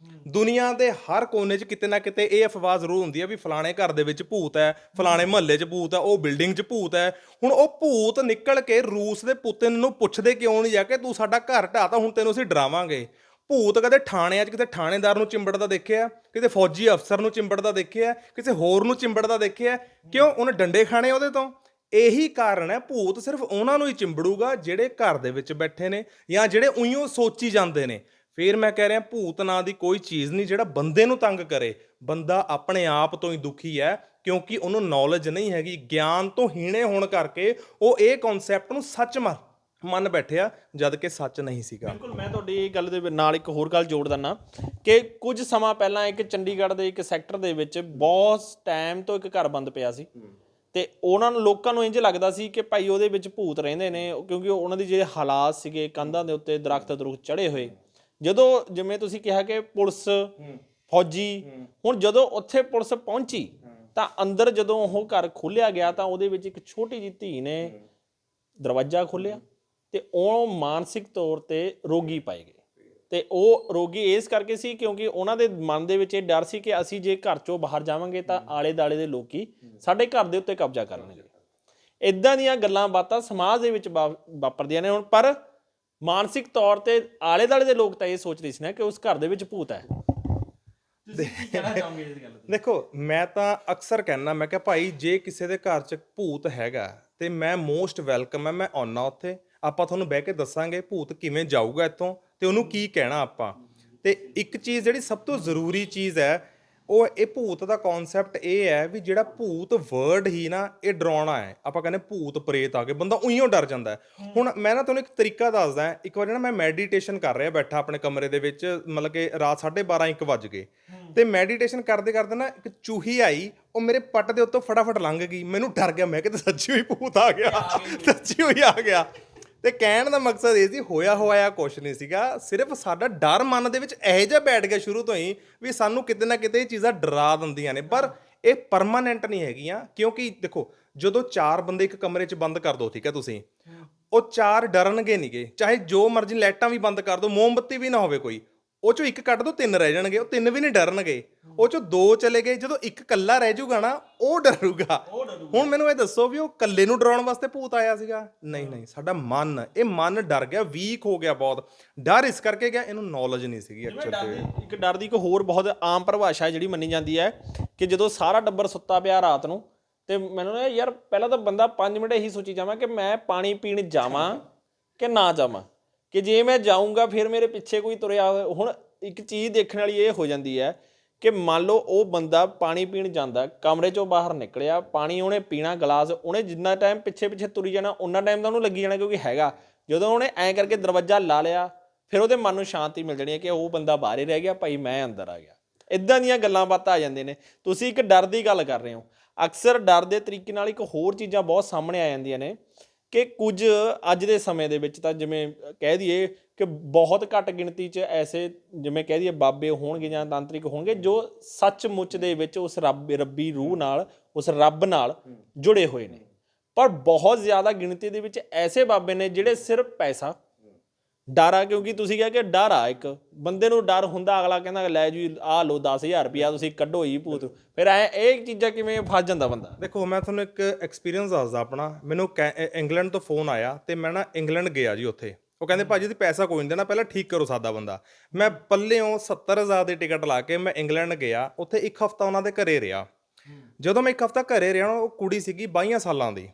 ਦੁਨੀਆ ਦੇ ਹਰ ਕੋਨੇ 'ਚ ਕਿਤੇ ਨਾ ਕਿਤੇ ਇਹ ਅਫਵਾਹ ਜ਼ਰੂਰ ਹੁੰਦੀ ਹੈ ਵੀ ਫਲਾਣੇ ਘਰ ਦੇ ਵਿੱਚ ਭੂਤ ਹੈ, ਫਲਾਣੇ ਮਹੱਲੇ 'ਚ ਭੂਤ ਹੈ, ਉਹ ਬਿਲਡਿੰਗ 'ਚ ਭੂਤ ਹੈ। ਹੁਣ ਉਹ ਭੂਤ ਨਿਕਲ ਕੇ ਰੂਸ ਦੇ ਪੁਤਿਨ ਨੂੰ ਪੁੱਛਦੇ ਕਿਉਂ ਨਹੀਂ ਜਾ ਕੇ, ਤੂੰ ਸਾਡਾ ਘਰ ਢਾਤਾ, ਹੁਣ ਤੈਨੂੰ ਅਸੀਂ ਡਰਾਵਾਂਗੇ। ਭੂਤ ਕਦੇ ਥਾਣਿਆਂ 'ਚ ਕਿਤੇ ਥਾਣੇਦਾਰ ਨੂੰ ਚਿੰਬੜਦਾ ਦੇਖਿਆ, ਕਿਤੇ ਫੌਜੀ ਅਫਸਰ ਨੂੰ ਚਿੰਬੜਦਾ ਦੇਖਿਆ, ਕਿਸੇ ਹੋਰ ਨੂੰ ਚਿੰਬੜਦਾ ਦੇਖਿਆ? ਕਿਉਂ? ਉਹਨੇ ਡੰਡੇ ਖਾਣੇ ਉਹਦੇ ਤੋਂ। ਇਹੀ ਕਾਰਨ ਹੈ, ਭੂਤ ਸਿਰਫ ਉਹਨਾਂ ਨੂੰ ਹੀ ਚਿੰਬੜੂਗਾ ਜਿਹੜੇ ਘਰ ਦੇ ਵਿੱਚ ਬੈਠੇ ਨੇ ਜਾਂ ਜਿਹੜੇ ਉਈਓ ਸੋਚੀ ਜਾਂਦੇ ਨੇ। ਫਿਰ ਮੈਂ ਕਹਿ ਰਿਹਾ, ਭੂਤ ਨਾਂ ਦੀ ਕੋਈ ਚੀਜ਼ ਨਹੀਂ ਜਿਹੜਾ ਬੰਦੇ ਨੂੰ ਤੰਗ ਕਰੇ। ਬੰਦਾ ਆਪਣੇ ਆਪ ਤੋਂ ਹੀ ਦੁਖੀ ਹੈ, ਕਿਉਂਕਿ ਉਹਨੂੰ ਨੌਲੇਜ ਨਹੀਂ ਹੈਗੀ। ਗਿਆਨ ਤੋਂ ਹੀਣੇ ਹੋਣ ਕਰਕੇ ਉਹ ਇਹ ਕਨਸੈਪਟ ਨੂੰ ਸੱਚ ਮੰਨ ਬੈਠਿਆ, ਜਦ ਕਿ ਸੱਚ ਨਹੀਂ ਸੀਗਾ। ਬਿਲਕੁਲ, ਮੈਂ ਤੁਹਾਡੀ ਇਹ ਗੱਲ ਦੇ ਨਾਲ ਇੱਕ ਹੋਰ ਗੱਲ ਜੋੜ ਦਿੰਦਾ ਕਿ ਕੁਝ ਸਮਾਂ ਪਹਿਲਾਂ ਇੱਕ ਚੰਡੀਗੜ੍ਹ ਦੇ ਇੱਕ ਸੈਕਟਰ ਦੇ ਵਿੱਚ ਬਹੁਤ ਟਾਈਮ ਤੋਂ ਇੱਕ ਘਰ ਬੰਦ ਪਿਆ ਸੀ, ਤੇ ਉਹਨਾਂ ਨੂੰ ਲੋਕਾਂ ਨੂੰ ਇੰਝ ਲੱਗਦਾ ਸੀ ਕਿ ਭਾਈ ਉਹਦੇ ਵਿੱਚ ਭੂਤ ਰਹਿੰਦੇ ਨੇ, ਕਿਉਂਕਿ ਉਹਨਾਂ ਦੇ ਜਿਹੜੇ ਹਾਲਾਤ ਸੀਗੇ, ਕੰਧਾਂ ਦੇ ਉੱਤੇ ਦਰਖਤ ਚੜੇ ਹੋਏ। ਜਦੋਂ ਜਿਵੇਂ ਤੁਸੀਂ ਕਿਹਾ ਕਿ ਪੁਲਿਸ ਫੌਜੀ, ਹੁਣ ਜਦੋਂ ਉੱਥੇ ਪੁਲਿਸ ਪਹੁੰਚੀ ਤਾਂ ਅੰਦਰ ਜਦੋਂ ਉਹ ਘਰ ਖੋਲ੍ਹਿਆ ਗਿਆ ਤਾਂ ਉਹਦੇ ਵਿੱਚ ਇੱਕ ਛੋਟੀ ਜਿਹੀ ਧੀ ਨੇ ਦਰਵਾਜ਼ਾ ਖੋਲ੍ਹਿਆ ਤੇ ਉਹ ਮਾਨਸਿਕ ਤੌਰ ਤੇ ਰੋਗੀ ਪਾਏ ਗਏ। ਤੇ ਉਹ ਰੋਗੀ ਇਸ ਕਰਕੇ ਸੀ ਕਿਉਂਕਿ ਉਹਨਾਂ ਦੇ ਮਨ ਦੇ ਵਿੱਚ ਇਹ ਡਰ ਸੀ ਕਿ ਅਸੀਂ ਜੇ ਘਰ ਚੋਂ ਬਾਹਰ ਜਾਵਾਂਗੇ ਤਾਂ ਆਲੇ ਦੁਆਲੇ ਦੇ ਲੋਕੀ ਸਾਡੇ ਘਰ ਦੇ ਉੱਤੇ ਕਬਜ਼ਾ ਕਰਨਗੇ। ਇਦਾਂ ਦੀਆਂ ਗੱਲਾਂ ਬਾਤਾਂ ਸਮਾਜ ਦੇ ਵਿੱਚ ਵਾਪਰਦੀਆਂ ਨੇ ਹੁਣ, ਪਰ ਮਾਨਸਿਕ ਤੌਰ ਤੇ ਆਲੇ ਦੁਆਲੇ ਦੇ ਲੋਕ ਤਾਂ ਇਹ ਸੋਚਦੇ ਸੀ ਨਾ ਕਿ ਉਸ ਘਰ ਦੇ ਵਿੱਚ ਭੂਤ ਹੈ। ਦੇਖੋ, ਮੈਂ ਤਾਂ ਅਕਸਰ ਕਹਿੰਦਾ, ਮੈਂ ਕਿਹਾ ਭਾਈ ਜੇ ਕਿਸੇ ਦੇ ਘਰ 'ਚ ਭੂਤ ਹੈਗਾ ਤੇ ਮੈਂ ਮੋਸਟ ਵੈਲਕਮ ਹੈ, ਮੈਂ ਆਉਣਾ ਉੱਥੇ, ਆਪਾਂ ਤੁਹਾਨੂੰ ਬਹਿ ਕੇ ਦੱਸਾਂਗੇ ਭੂਤ ਕਿਵੇਂ ਜਾਊਗਾ ਇੱਥੋਂ ਤੇ ਉਹਨੂੰ ਕੀ ਕਹਿਣਾ ਆਪਾਂ। ਤੇ ਇੱਕ ਚੀਜ਼ ਜਿਹੜੀ ਸਭ ਤੋਂ ਜ਼ਰੂਰੀ ਚੀਜ਼ ਹੈ ਉਹ ਇਹ ਭੂਤ ਦਾ ਕਨਸੈਪਟ ਇਹ ਹੈ ਵੀ ਜਿਹੜਾ ਭੂਤ ਵਰਡ ਹੀ ਨਾ ਇਹ ਡਰਾਉਣਾ ਹੈ। ਆਪਾਂ ਕਹਿੰਦੇ ਭੂਤ ਪ੍ਰੇਤ ਆ ਕੇ ਬੰਦਾ ਉਈਓ ਡਰ ਜਾਂਦਾ ਹੈ। ਹੁਣ ਮੈਂ ਨਾ ਤੁਹਾਨੂੰ ਇੱਕ ਤਰੀਕਾ ਦੱਸਦਾ। ਇੱਕ ਵਾਰੀ ਨਾ ਮੈਂ ਮੈਡੀਟੇਸ਼ਨ ਕਰ ਰਿਹਾ ਬੈਠਾ ਆਪਣੇ ਕਮਰੇ ਦੇ ਵਿੱਚ, ਮਤਲਬ ਕਿ ਰਾਤ 12:30 1 ਵੱਜ ਗਏ ਤੇ ਮੈਡੀਟੇਸ਼ਨ ਕਰਦੇ ਕਰਦੇ ਨਾ ਇੱਕ ਚੂਹੀ ਆਈ, ਉਹ ਮੇਰੇ ਪੱਟ ਦੇ ਉੱਤੋਂ ਫਟਾਫਟ ਲੰਘ ਗਈ। ਮੈਨੂੰ ਡਰ ਗਿਆ, ਮੈਂ ਕਿਹਾ ਸੱਚੀ ਹੋਈ ਭੂਤ ਆ ਗਿਆ, ਸੱਚੀ ਹੋਈ ਆ ਗਿਆ। ਤੇ ਕਹਿਣ ਦਾ ਮਕਸਦ ਇਹ ਸੀ, ਹੋਇਆ ਕੁਛ ਨਹੀਂ ਸੀਗਾ, ਸਿਰਫ ਸਾਡਾ ਡਰ ਮਨ ਦੇ ਵਿੱਚ ਇਹੋ ਜਿਹਾ ਬੈਠ ਗਿਆ ਸ਼ੁਰੂ ਤੋਂ ਹੀ ਵੀ ਸਾਨੂੰ ਕਿਤੇ ਨਾ ਕਿਤੇ ਇਹ ਚੀਜ਼ਾਂ ਡਰਾ ਦਿੰਦੀਆਂ ਨੇ, ਪਰ ਇਹ ਪਰਮਾਨੈਂਟ ਨਹੀਂ ਹੈਗੀਆਂ। ਕਿਉਂਕਿ ਦੇਖੋ, ਜਦੋਂ 4 ਬੰਦੇ ਇੱਕ ਕਮਰੇ 'ਚ ਬੰਦ ਕਰ ਦੋ, ਠੀਕ ਹੈ, ਤੁਸੀਂ ਉਹ 4 ਡਰਨਗੇ ਨਹੀਂਗੇ, ਚਾਹੇ ਜੋ ਮਰਜ਼ੀ ਲਾਈਟਾਂ ਵੀ ਬੰਦ ਕਰ ਦੋ, ਮੋਮਬੱਤੀ ਵੀ ਨਾ ਹੋਵੇ ਕੋਈ, ਉਹ 'ਚੋਂ 1 ਕੱਢ ਦੋ 3 ਰਹਿ ਜਾਣਗੇ, ਉਹ 3 ਵੀ ਨਹੀਂ ਡਰਨਗੇ। ਉਹ 'ਚੋਂ 2 ਚਲੇ ਗਏ, ਜਦੋਂ 1 ਇਕੱਲਾ ਰਹਿ ਜਾਊਗਾ ਨਾ ਉਹ ਡਰੂਗਾ। ਹੁਣ ਮੈਨੂੰ ਇਹ ਦੱਸੋ ਵੀ ਉਹ ਇਕੱਲੇ ਨੂੰ ਡਰਾਉਣ ਵਾਸਤੇ ਭੂਤ ਆਇਆ ਸੀਗਾ? ਨਹੀਂ, ਸਾਡਾ ਮਨ, ਇਹ ਮਨ ਡਰ ਗਿਆ, ਵੀਕ ਹੋ ਗਿਆ ਬਹੁਤ। ਡਰ ਇਸ ਕਰਕੇ ਗਿਆ, ਇਹਨੂੰ ਨੌਲੇਜ ਨਹੀਂ ਸੀਗੀ ਐਕਚੁਅਲੀ। ਇੱਕ ਡਰ ਦੀ ਇੱਕ ਹੋਰ ਬਹੁਤ ਆਮ ਪਰਿਭਾਸ਼ਾ ਜਿਹੜੀ ਮੰਨੀ ਜਾਂਦੀ ਹੈ ਕਿ ਜਦੋਂ ਸਾਰਾ ਟੱਬਰ ਸੁੱਤਾ ਪਿਆ ਰਾਤ ਨੂੰ ਤੇ ਮੈਨੂੰ ਨਾ ਯਾਰ ਪਹਿਲਾਂ ਤਾਂ ਬੰਦਾ 5 ਮਿੰਟ ਇਹੀ ਸੋਚੀ ਜਾਵਾਂ ਕਿ ਮੈਂ ਪਾਣੀ ਪੀਣ ਜਾਵਾਂ ਕਿ ਨਾ ਜਾਵਾਂ, ਕਿ ਜੇ ਮੈਂ ਜਾਊਂਗਾ ਫਿਰ ਮੇਰੇ ਪਿੱਛੇ ਕੋਈ ਤੁਰਿਆ। ਹੁਣ ਇੱਕ ਚੀਜ਼ ਦੇਖਣ ਵਾਲੀ ਇਹ ਹੋ ਜਾਂਦੀ ਹੈ ਕਿ ਮੰਨ ਲਓ ਉਹ ਬੰਦਾ ਪਾਣੀ ਪੀਣ ਜਾਂਦਾ, ਕਮਰੇ 'ਚੋਂ ਬਾਹਰ ਨਿਕਲਿਆ, ਪਾਣੀ ਉਹਨੇ ਪੀਣਾ ਗਲਾਸ, ਉਹਨੇ ਜਿੰਨਾ ਟਾਈਮ ਪਿੱਛੇ ਤੁਰੀ ਜਾਣਾ ਉਨਾ ਟਾਈਮ ਤਾਂ ਉਹਨੂੰ ਲੱਗੀ ਜਾਣਾ ਕਿਉਂਕਿ ਹੈਗਾ। ਜਦੋਂ ਉਹਨੇ ਐਂ ਕਰਕੇ ਦਰਵਾਜ਼ਾ ਲਾ ਲਿਆ ਫਿਰ ਉਹਦੇ ਮਨ ਨੂੰ ਸ਼ਾਂਤੀ ਮਿਲ ਜਾਣੀ ਹੈ ਕਿ ਉਹ ਬੰਦਾ ਬਾਹਰ ਹੀ ਰਹਿ ਗਿਆ, ਭਾਈ ਮੈਂ ਅੰਦਰ ਆ ਗਿਆ। ਇੱਦਾਂ ਦੀਆਂ ਗੱਲਾਂ ਬਾਤਾਂ ਆ ਜਾਂਦੀਆਂ ਨੇ। ਤੁਸੀਂ ਇੱਕ ਡਰ ਦੀ ਗੱਲ ਕਰ ਰਹੇ ਹੋ, ਅਕਸਰ ਡਰ ਦੇ ਤਰੀਕੇ ਨਾਲ ਇੱਕ ਹੋਰ ਚੀਜ਼ਾਂ ਬਹੁਤ ਸਾਹਮਣੇ ਆ ਜਾਂਦੀਆਂ ਨੇ ਕਿ ਕੁਝ ਅੱਜ ਦੇ ਸਮੇਂ ਦੇ ਵਿੱਚ ਤਾਂ ਜਿਵੇਂ ਕਹਿ ਦਈਏ ਕਿ ਬਹੁਤ ਘੱਟ ਗਿਣਤੀ 'ਚ ਐਸੇ ਜਿਵੇਂ ਕਹਿ ਦਈਏ ਬਾਬੇ ਹੋਣਗੇ ਜਾਂ ਤਾਂਤਰਿਕ ਹੋਣਗੇ ਜੋ ਸੱਚਮੁੱਚ ਦੇ ਵਿੱਚ ਉਸ ਰੱਬੀ ਰੂਹ ਨਾਲ, ਉਸ ਰੱਬ ਨਾਲ ਜੁੜੇ ਹੋਏ ਨੇ, ਪਰ ਬਹੁਤ ਜ਼ਿਆਦਾ ਗਿਣਤੀ ਦੇ ਵਿੱਚ ਐਸੇ ਬਾਬੇ ਨੇ ਜਿਹੜੇ ਸਿਰਫ ਪੈਸਾ, ਡਰ ਆ, ਕਿਉਂਕਿ ਤੁਸੀਂ ਕਿਹਾ ਕਿ ਡਰ ਆ, ਇੱਕ ਬੰਦੇ ਨੂੰ ਡਰ ਹੁੰਦਾ, ਅਗਲਾ ਕਹਿੰਦਾ ਲੈ ਜੀ ਆਹ ਲਓ 10,000 ਰੁਪਇਆ ਤੁਸੀਂ ਕੱਢੋ ਹੀ ਭੂਤ, ਫਿਰ ਇਹ ਚੀਜ਼ਾਂ ਕਿਵੇਂ ਫਸ ਜਾਂਦਾ ਬੰਦਾ? ਦੇਖੋ, ਮੈਂ ਤੁਹਾਨੂੰ ਇੱਕ ਐਕਸਪੀਰੀਅੰਸ ਦੱਸਦਾ ਆਪਣਾ। ਮੈਨੂੰ ਇੰਗਲੈਂਡ ਤੋਂ ਫੋਨ ਆਇਆ ਤੇ ਮੈਂ ਨਾ ਇੰਗਲੈਂਡ ਗਿਆ ਜੀ। ਉੱਥੇ ਉਹ ਕਹਿੰਦੇ ਭਾਜੀ ਤੁਸੀਂ ਪੈਸਾ ਕੋਈ ਨਹੀਂ ਦੇਣਾ, ਪਹਿਲਾਂ ਠੀਕ ਕਰੋ ਸਾਦਾ ਬੰਦਾ। ਮੈਂ ਪੱਲਿਓਂ 70,000 ਦੀ ਟਿਕਟ ਲਾ ਕੇ ਮੈਂ ਇੰਗਲੈਂਡ ਗਿਆ। ਉੱਥੇ 1 ਹਫ਼ਤਾ ਉਹਨਾਂ ਦੇ ਘਰੇ ਰਿਹਾ। ਜਦੋਂ ਮੈਂ 1 ਹਫ਼ਤਾ ਘਰੇ ਰਿਹਾ, ਉਹ ਕੁੜੀ ਸੀਗੀ 22 ਸਾਲਾਂ ਦੀ,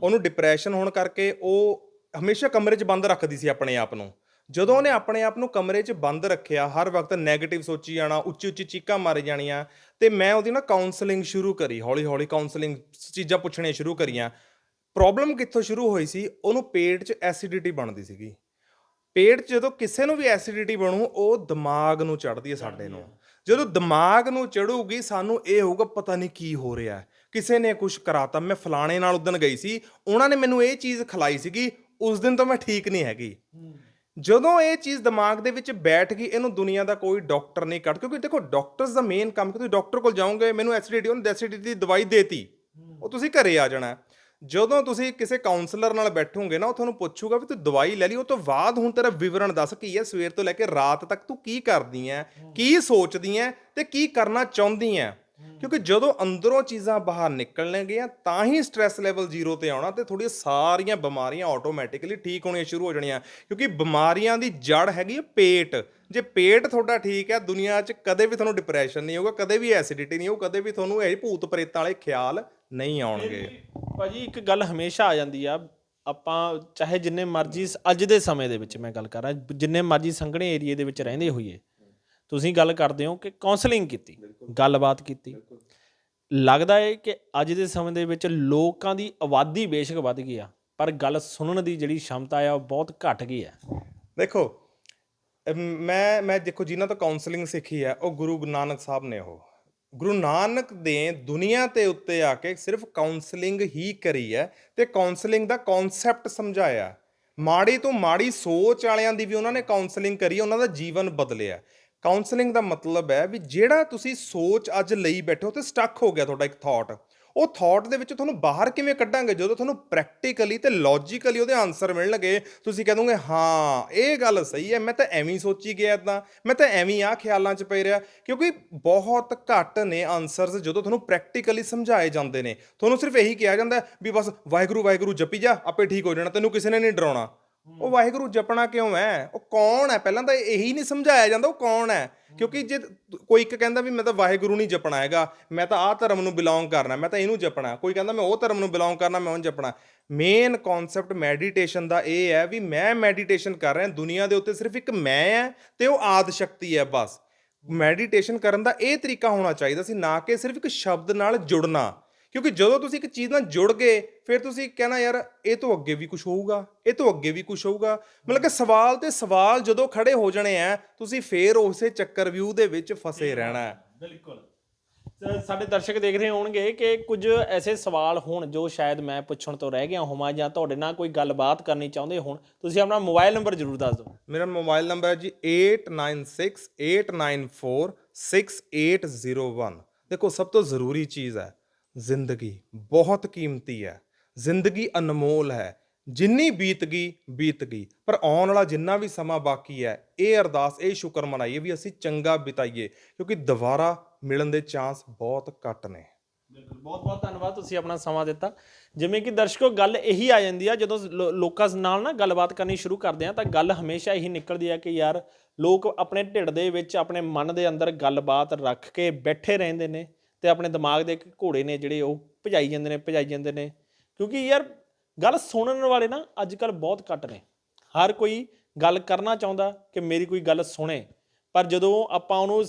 ਉਹਨੂੰ ਡਿਪਰੈਸ਼ਨ ਹੋਣ ਕਰਕੇ ਉਹ ਹਮੇਸ਼ਾ ਕਮਰੇ 'ਚ ਬੰਦ ਰੱਖਦੀ ਸੀ ਆਪਣੇ ਆਪ ਨੂੰ। ਜਦੋਂ ਉਹਨੇ ਆਪਣੇ ਆਪ ਨੂੰ ਕਮਰੇ 'ਚ ਬੰਦ ਰੱਖਿਆ, ਹਰ ਵਕਤ ਨੈਗੇਟਿਵ ਸੋਚੀ ਜਾਣਾ, ਉੱਚੀ ਉੱਚੀ ਚੀਕਾਂ ਮਾਰੀ ਜਾਣੀਆਂ, ਤੇ ਮੈਂ ਉਹਦੀ ਨਾ ਕਾਉਂਸਲਿੰਗ ਸ਼ੁਰੂ ਕਰੀ, ਹੌਲੀ ਹੌਲੀ ਕਾਉਂਸਲਿੰਗ ਚੀਜ਼ਾਂ ਪੁੱਛਣੀਆਂ ਸ਼ੁਰੂ ਕਰੀਆਂ। ਪ੍ਰੋਬਲਮ ਕਿੱਥੋਂ ਸ਼ੁਰੂ ਹੋਈ ਸੀ? ਉਹਨੂੰ ਪੇਟ 'ਚ ਐਸਿਡਿਟੀ ਬਣਦੀ ਸੀਗੀ। ਪੇਟ 'ਚ ਜਦੋਂ ਕਿਸੇ ਨੂੰ ਵੀ ਐਸਿਡਿਟੀ ਬਣੂ, ਉਹ ਦਿਮਾਗ ਨੂੰ ਚੜ੍ਹਦੀ ਹੈ ਸਾਡੇ ਨੂੰ। ਜਦੋਂ ਦਿਮਾਗ ਨੂੰ ਚੜੂਗੀ ਸਾਨੂੰ ਇਹ ਹੋਊਗਾ ਪਤਾ ਨਹੀਂ ਕੀ ਹੋ ਰਿਹਾ, ਕਿਸੇ ਨੇ ਕੁਛ ਕਰਾਤਾ। ਮੈਂ ਫਲਾਣੇ ਨਾਲ ਉਦਣ ਗਈ ਸੀ, ਉਹਨਾਂ ਨੇ ਮੈਨੂੰ ਇਹ ਚੀਜ਼ ਖਿਲਾਈ ਸੀਗੀ, ਉਸ ਦਿਨ ਤੋਂ ਮੈਂ ਠੀਕ ਨਹੀਂ ਹੈਗੀ। ਜਦੋਂ ਇਹ ਚੀਜ਼ ਦਿਮਾਗ ਦੇ ਵਿੱਚ ਬੈਠ ਗਈ, ਇਹਨੂੰ ਦੁਨੀਆ ਦਾ ਕੋਈ ਡਾਕਟਰ ਨਹੀਂ ਕੱਢ, ਕਿਉਂਕਿ ਦੇਖੋ ਡਾਕਟਰਸ ਦਾ ਮੇਨ ਕੰਮ, ਕਿ ਤੁਸੀਂ ਡਾਕਟਰ ਕੋਲ ਜਾਓਗੇ, ਮੈਨੂੰ ਐਸਿਡਿਟੀ, ਉਹਨੇ ਐਸਿਡਿਟੀ ਦੀ ਦਵਾਈ ਦੇਤੀ, ਉਹ ਤੁਸੀਂ ਘਰੇ ਆ ਜਾਣਾ। ਜਦੋਂ ਤੁਸੀਂ ਕਿਸੇ ਕਾਉਂਸਲਰ ਨਾਲ ਬੈਠੋਗੇ ਨਾ, ਉਹ ਤੁਹਾਨੂੰ ਪੁੱਛੂਗਾ ਵੀ ਤੂੰ ਦਵਾਈ ਲੈ ਲਈ, ਉਹ ਤੋਂ ਬਾਅਦ ਹੁਣ ਤੇਰਾ ਵਿਵਰਣ ਦੱਸ ਕੀ ਹੈ, ਸਵੇਰ ਤੋਂ ਲੈ ਕੇ ਰਾਤ ਤੱਕ ਤੂੰ ਕੀ ਕਰਦੀ ਹੈ, ਕੀ ਸੋਚਦੀ ਹੈ ਤੇ ਕੀ ਕਰਨਾ ਚਾਹੁੰਦੀ ਹੈ। ਕਿਉਂਕਿ ਜਦੋਂ ਅੰਦਰੋਂ ਚੀਜ਼ਾਂ ਬਾਹਰ ਨਿਕਲਣਗੀਆਂ ਤਾਂ ਹੀ ਸਟ੍ਰੈਸ ਲੈਵਲ 0 ਤੇ ਆਉਣਾ ਤੇ ਥੋੜ੍ਹੀਆਂ ਸਾਰੀਆਂ ਬਿਮਾਰੀਆਂ ਆਟੋਮੈਟਿਕਲੀ ਠੀਕ ਹੋਣੀਆਂ ਸ਼ੁਰੂ ਹੋ ਜਾਣੀਆਂ। ਕਿਉਂਕਿ ਬਿਮਾਰੀਆਂ ਦੀ ਜੜ ਹੈਗੀ ਹੈ ਪੇਟ। ਜੇ ਪੇਟ ਤੁਹਾਡਾ ਠੀਕ ਹੈ, ਦੁਨੀਆ 'ਚ ਕਦੇ ਵੀ ਤੁਹਾਨੂੰ ਡਿਪਰੈਸ਼ਨ ਨਹੀਂ ਹੋਊਗਾ, ਕਦੇ ਵੀ ਐਸਿਡਿਟੀ ਨਹੀਂ ਹੋਊ, ਕਦੇ ਵੀ ਤੁਹਾਨੂੰ ਇਹ ਭੂਤ ਪ੍ਰੇਤਾਂ ਵਾਲੇ ਖਿਆਲ ਨਹੀਂ ਆਉਣਗੇ। ਭਾਜੀ ਇੱਕ ਗੱਲ ਹਮੇਸ਼ਾ ਆ ਜਾਂਦੀ ਆ, ਆਪਾਂ ਚਾਹੇ ਜਿੰਨੇ ਮਰਜ਼ੀ ਅੱਜ ਦੇ ਸਮੇਂ ਦੇ ਵਿੱਚ ਮੈਂ ਗੱਲ ਕਰ ਰਿਹਾ, ਜਿੰਨੇ ਮਰਜ਼ੀ ਸੰਘਣੇ ਏਰੀਏ ਦੇ ਵਿੱਚ ਰਹਿੰਦੇ ਹੋਈਏ, ਤੁਸੀਂ ਗੱਲ ਕਰਦੇ ਹੋ ਕਿ ਕਾਉਂਸਲਿੰਗ ਕੀਤੀ, ਗੱਲਬਾਤ ਕੀਤੀ, ਲੱਗਦਾ ਹੈ ਕਿ ਅੱਜ ਦੇ ਸਮੇਂ ਦੇ ਵਿੱਚ ਲੋਕਾਂ ਦੀ ਆਬਾਦੀ ਬੇਸ਼ੱਕ ਵੱਧ ਗਈ ਆ, ਪਰ ਗੱਲ ਸੁਣਨ ਦੀ ਜਿਹੜੀ ਸ਼ਮਤਾ ਆ ਉਹ ਬਹੁਤ ਘਟ ਗਈ ਹੈ। ਦੇਖੋ ਮੈਂ ਦੇਖੋ ਜਿਨ੍ਹਾਂ ਤੋਂ ਕਾਉਂਸਲਿੰਗ ਸਿੱਖੀ ਹੈ ਉਹ ਗੁਰੂ ਨਾਨਕ ਸਾਹਿਬ ਨੇ। ਉਹ ਗੁਰੂ ਨਾਨਕ ਦੇ ਦੁਨੀਆ ਤੇ ਉੱਤੇ ਆ ਕੇ ਸਿਰਫ ਕਾਉਂਸਲਿੰਗ ਹੀ ਕਰੀ ਹੈ ਤੇ ਕਾਉਂਸਲਿੰਗ ਦਾ ਕਨਸੈਪਟ ਸਮਝਾਇਆ। ਮਾੜੀ ਤੋਂ ਮਾੜੀ ਸੋਚ ਵਾਲਿਆਂ ਦੀ ਵੀ ਉਹਨਾਂ ਨੇ ਕਾਉਂਸਲਿੰਗ ਕਰੀ, ਉਹਨਾਂ ਦਾ ਜੀਵਨ ਬਦਲਿਆ। ਕਾਉਂਸਲਿੰਗ ਦਾ ਮਤਲਬ ਹੈ ਵੀ ਜਿਹੜਾ ਤੁਸੀਂ ਸੋਚ ਅੱਜ ਲਈ ਬੈਠੇ ਹੋ ਤੇ ਸਟਕ ਹੋ ਗਿਆ ਤੁਹਾਡਾ ਇੱਕ ਥਾਟ, ਉਹ ਥਾਟ ਦੇ ਵਿੱਚ ਤੁਹਾਨੂੰ ਬਾਹਰ ਕਿਵੇਂ ਕੱਢਾਂਗੇ? ਜਦੋਂ ਤੁਹਾਨੂੰ ਪ੍ਰੈਕਟੀਕਲੀ ਤੇ ਲੌਜੀਕਲੀ ਉਹਦੇ ਆਨਸਰ ਮਿਲਣਗੇ, ਤੁਸੀਂ ਕਹਿ ਦੋਗੇ ਹਾਂ ਇਹ ਗੱਲ ਸਹੀ ਹੈ, ਮੈਂ ਤਾਂ ਐਵੇਂ ਹੀ ਸੋਚੀ ਗਿਆ ਇੱਦਾਂ, ਮੈਂ ਤਾਂ ਐਵੇਂ ਆ ਖਿਆਲਾਂ 'ਚ ਪੈ ਰਿਹਾ। ਕਿਉਂਕਿ ਬਹੁਤ ਘੱਟ ਨੇ ਆਨਸਰਸ ਜਦੋਂ ਤੁਹਾਨੂੰ ਪ੍ਰੈਕਟੀਕਲੀ ਸਮਝਾਏ ਜਾਂਦੇ ਨੇ। ਤੁਹਾਨੂੰ ਸਿਰਫ ਇਹੀ ਕਿਹਾ ਜਾਂਦਾ ਵੀ ਬਸ ਵਾਹਿਗੁਰੂ ਵਾਹਿਗੁਰੂ ਜਪੀ ਜਾ, ਆਪੇ ਠੀਕ ਹੋ ਜਾਣਾ, ਤੈਨੂੰ ਕਿਸੇ ਨੇ ਨਹੀਂ ਡਰਾਉਣਾ। ਉਹ ਵਾਹਿਗੁਰੂ ਜਪਣਾ ਕਿਉਂ ਹੈ? ਉਹ ਕੌਣ ਹੈ? ਪਹਿਲਾਂ ਤਾਂ ਇਹੀ ਨਹੀਂ ਸਮਝਾਇਆ ਜਾਂਦਾ ਉਹ ਕੌਣ ਹੈ। ਕਿਉਂਕਿ ਜੇ ਕੋਈ ਇੱਕ ਕਹਿੰਦਾ ਵੀ ਮੈਂ ਤਾਂ ਵਾਹਿਗੁਰੂ ਨਹੀਂ ਜਪਣਾ ਹੈਗਾ, ਮੈਂ ਤਾਂ ਆਹ ਧਰਮ ਨੂੰ ਬਿਲੋਂਗ ਕਰਨਾ, ਮੈਂ ਤਾਂ ਇਹਨੂੰ ਜਪਣਾ, ਕੋਈ ਕਹਿੰਦਾ ਮੈਂ ਉਹ ਧਰਮ ਨੂੰ ਬਿਲੋਂਗ ਕਰਨਾ, ਮੈਂ ਉਹਨੂੰ ਜਪਣਾ। ਮੇਨ ਕਨਸੈਪਟ ਮੈਡੀਟੇਸ਼ਨ ਦਾ ਇਹ ਹੈ ਵੀ ਮੈਂ ਮੈਡੀਟੇਸ਼ਨ ਕਰ ਰਿਹਾ, ਦੁਨੀਆ ਦੇ ਉੱਤੇ ਸਿਰਫ ਇੱਕ ਮੈਂ ਹੈ ਤੇ ਉਹ ਆਦਿ ਸ਼ਕਤੀ ਹੈ। ਬਸ ਮੈਡੀਟੇਸ਼ਨ ਕਰਨ ਦਾ ਇਹ ਤਰੀਕਾ ਹੋਣਾ ਚਾਹੀਦਾ ਸੀ, ਨਾ ਕਿ ਸਿਰਫ ਇੱਕ ਸ਼ਬਦ ਨਾਲ ਜੁੜਨਾ। ਕਿਉਂਕਿ ਜਦੋਂ ਤੁਸੀਂ ਇੱਕ ਚੀਜ਼ ਨਾਲ ਜੁੜ ਗਏ ਫਿਰ ਤੁਸੀਂ ਕਹਿਣਾ ਯਾਰ ਇਹ ਤੋਂ ਅੱਗੇ ਵੀ ਕੁਝ ਹੋਊਗਾ, ਇਹ ਤੋਂ ਅੱਗੇ ਵੀ ਕੁਝ ਹੋਊਗਾ। ਮਤਲਬ ਕਿ ਸਵਾਲ ਤੇ ਸਵਾਲ ਜਦੋਂ ਖੜੇ ਹੋ ਜਾਣੇ ਆ, ਤੁਸੀਂ ਫੇਰ ਉਸੇ ਚੱਕਰਵਿਊਹ ਦੇ ਵਿੱਚ ਫਸੇ ਰਹਿਣਾ ਹੈ। ਬਿਲਕੁਲ। ਸਾਡੇ ਦਰਸ਼ਕ ਦੇਖ ਰਹੇ ਹੋਣਗੇ ਕਿ ਕੁਝ ਐਸੇ ਸਵਾਲ ਹੋਣ ਜੋ ਸ਼ਾਇਦ ਮੈਂ ਪੁੱਛਣ ਤੋਂ ਰਹਿ ਗਿਆ ਹੋਵਾਂ ਜਾਂ ਤੁਹਾਡੇ ਨਾਲ ਕੋਈ ਗੱਲਬਾਤ ਕਰਨੀ ਚਾਹੁੰਦੇ ਹੋਣ। ਤੁਸੀਂ ਆਪਣਾ ਮੋਬਾਈਲ ਨੰਬਰ ਜ਼ਰੂਰ ਦੱਸ ਦਿਓ। ਮੇਰਾ ਮੋਬਾਈਲ ਨੰਬਰ ਹੈ ਜੀ 8968946801। ਦੇਖੋ ਸਭ ਤੋਂ ਜ਼ਰੂਰੀ ਚੀਜ਼ ਹੈ ਜ਼ਿੰਦਗੀ ਬਹੁਤ ਕੀਮਤੀ ਹੈ, ਜ਼ਿੰਦਗੀ ਅਨਮੋਲ ਹੈ। ਜਿੰਨੀ ਬੀਤ ਗਈ ਬੀਤ ਗਈ, ਪਰ ਆਉਣ ਵਾਲਾ ਜਿੰਨਾ ਵੀ ਸਮਾਂ ਬਾਕੀ ਹੈ ਇਹ ਅਰਦਾਸ ਇਹ ਸ਼ੁਕਰ ਮਨਾਈਏ ਵੀ ਅਸੀਂ ਚੰਗਾ ਬਿਤਾਈਏ, ਕਿਉਂਕਿ ਦੁਬਾਰਾ ਮਿਲਣ ਦੇ ਚਾਂਸ ਬਹੁਤ ਘੱਟ ਨੇ। ਬਿਲਕੁਲ, ਬਹੁਤ ਬਹੁਤ ਧੰਨਵਾਦ, ਤੁਸੀਂ ਆਪਣਾ ਸਮਾਂ ਦਿੱਤਾ। ਜਿਵੇਂ ਕਿ ਦਰਸ਼ਕੋ ਗੱਲ ਇਹੀ ਆ ਜਾਂਦੀ ਆ ਜਦੋਂ ਲੋਕਾਂ ਨਾਲ ਨਾ ਗੱਲਬਾਤ ਕਰਨੀ ਸ਼ੁਰੂ ਕਰਦੇ ਆ ਤਾਂ ਗੱਲ ਹਮੇਸ਼ਾ ਇਹੀ ਨਿਕਲਦੀ ਆ ਕਿ ਯਾਰ ਲੋਕ ਆਪਣੇ ਢਿੱਡ ਦੇ ਵਿੱਚ ਆਪਣੇ ਮਨ ਦੇ ਅੰਦਰ ਗੱਲਬਾਤ ਰੱਖ ਕੇ ਬੈਠੇ ਰਹਿੰਦੇ ਨੇ ਤੇ ਆਪਣੇ ਦਿਮਾਗ ਦੇ ਇੱਕ ਘੋੜੇ ਨੇ ਜਿਹੜੇ ਉਹ ਭਜਾਈ ਜਾਂਦੇ ਨੇ। ਕਿਉਂਕਿ ਯਾਰ ਗੱਲ ਸੁਣਨ ਵਾਲੇ ਨਾ ਅੱਜ ਕੱਲ੍ਹ ਬਹੁਤ ਘੱਟ ਨੇ। ਹਰ ਕੋਈ ਗੱਲ ਕਰਨਾ ਚਾਹੁੰਦਾ ਕਿ ਮੇਰੀ ਕੋਈ ਗੱਲ ਸੁਣੇ, ਪਰ ਜਦੋਂ ਆਪਾਂ ਉਹਨੂੰ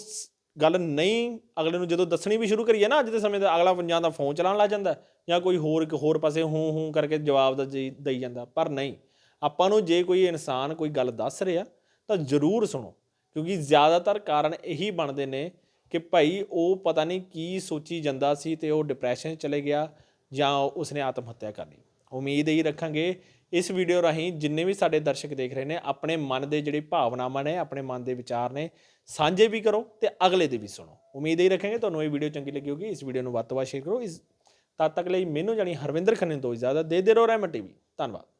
ਗੱਲ ਨਹੀਂ ਅਗਲੇ ਨੂੰ ਜਦੋਂ ਦੱਸਣੀ ਵੀ ਸ਼ੁਰੂ ਕਰੀਏ ਨਾ ਅੱਜ ਦੇ ਸਮੇਂ ਦਾ, ਅਗਲਾ ਪੰਜਾਂ ਦਾ ਫੋਨ ਚਲਾਉਣ ਲੱਗ ਜਾਂਦਾ ਜਾਂ ਕੋਈ ਹੋਰ ਪਾਸੇ ਹੂੰ ਕਰਕੇ ਜਵਾਬ ਦੇਈ ਜਾਂਦਾ। ਪਰ ਨਹੀਂ, ਆਪਾਂ ਨੂੰ ਜੇ ਕੋਈ ਇਨਸਾਨ ਕੋਈ ਗੱਲ ਦੱਸ ਰਿਹਾ ਤਾਂ ਜ਼ਰੂਰ ਸੁਣੋ, ਕਿਉਂਕਿ ਜ਼ਿਆਦਾਤਰ ਕਾਰਨ ਇਹੀ ਬਣਦੇ ਨੇ ਕਿ ਭਾਈ ਉਹ ਪਤਾ ਨਹੀਂ ਕੀ ਸੋਚੀ ਜਾਂਦਾ ਸੀ ਤੇ ਉਹ ਡਿਪਰੈਸ਼ਨ 'ਚ ਚਲੇ ਗਿਆ ਜਾਂ ਉਸਨੇ ਆਤਮ ਹੱਤਿਆ ਕਰ ਲਈ। ਉਮੀਦ ਇਹੀ ਰੱਖਾਂਗੇ ਇਸ ਵੀਡੀਓ ਰਾਹੀਂ ਜਿੰਨੇ ਵੀ ਸਾਡੇ ਦਰਸ਼ਕ ਦੇਖ ਰਹੇ ਨੇ ਆਪਣੇ ਮਨ ਦੇ ਜਿਹੜੇ ਭਾਵਨਾਵਾਂ ਨੇ, ਆਪਣੇ ਮਨ ਦੇ ਵਿਚਾਰ ਨੇ ਸਾਂਝੇ ਵੀ ਕਰੋ ਤੇ ਅਗਲੇ ਦੇ ਵੀ ਸੁਣੋ। ਉਮੀਦ ਇਹੀ ਰੱਖਾਂਗੇ ਤੁਹਾਨੂੰ ਇਹ ਵੀਡੀਓ ਚੰਗੀ ਲੱਗੀ ਹੋਗੀ। ਇਸ ਵੀਡੀਓ ਨੂੰ ਵੱਧ ਤੋਂ ਵੱਧ ਸ਼ੇਅਰ ਕਰੋ। ਤਦ ਤੱਕ ਲਈ ਮੈਨੂੰ ਜਾਣੀ ਹਰਵਿੰਦਰ ਖੰਨੇ ਤੋਂ ਇਜਾਜ਼ਤ ਦੇ ਰਹੋ। ਰਹਿਮਤ ਟੀਵੀ, ਧੰਨਵਾਦ।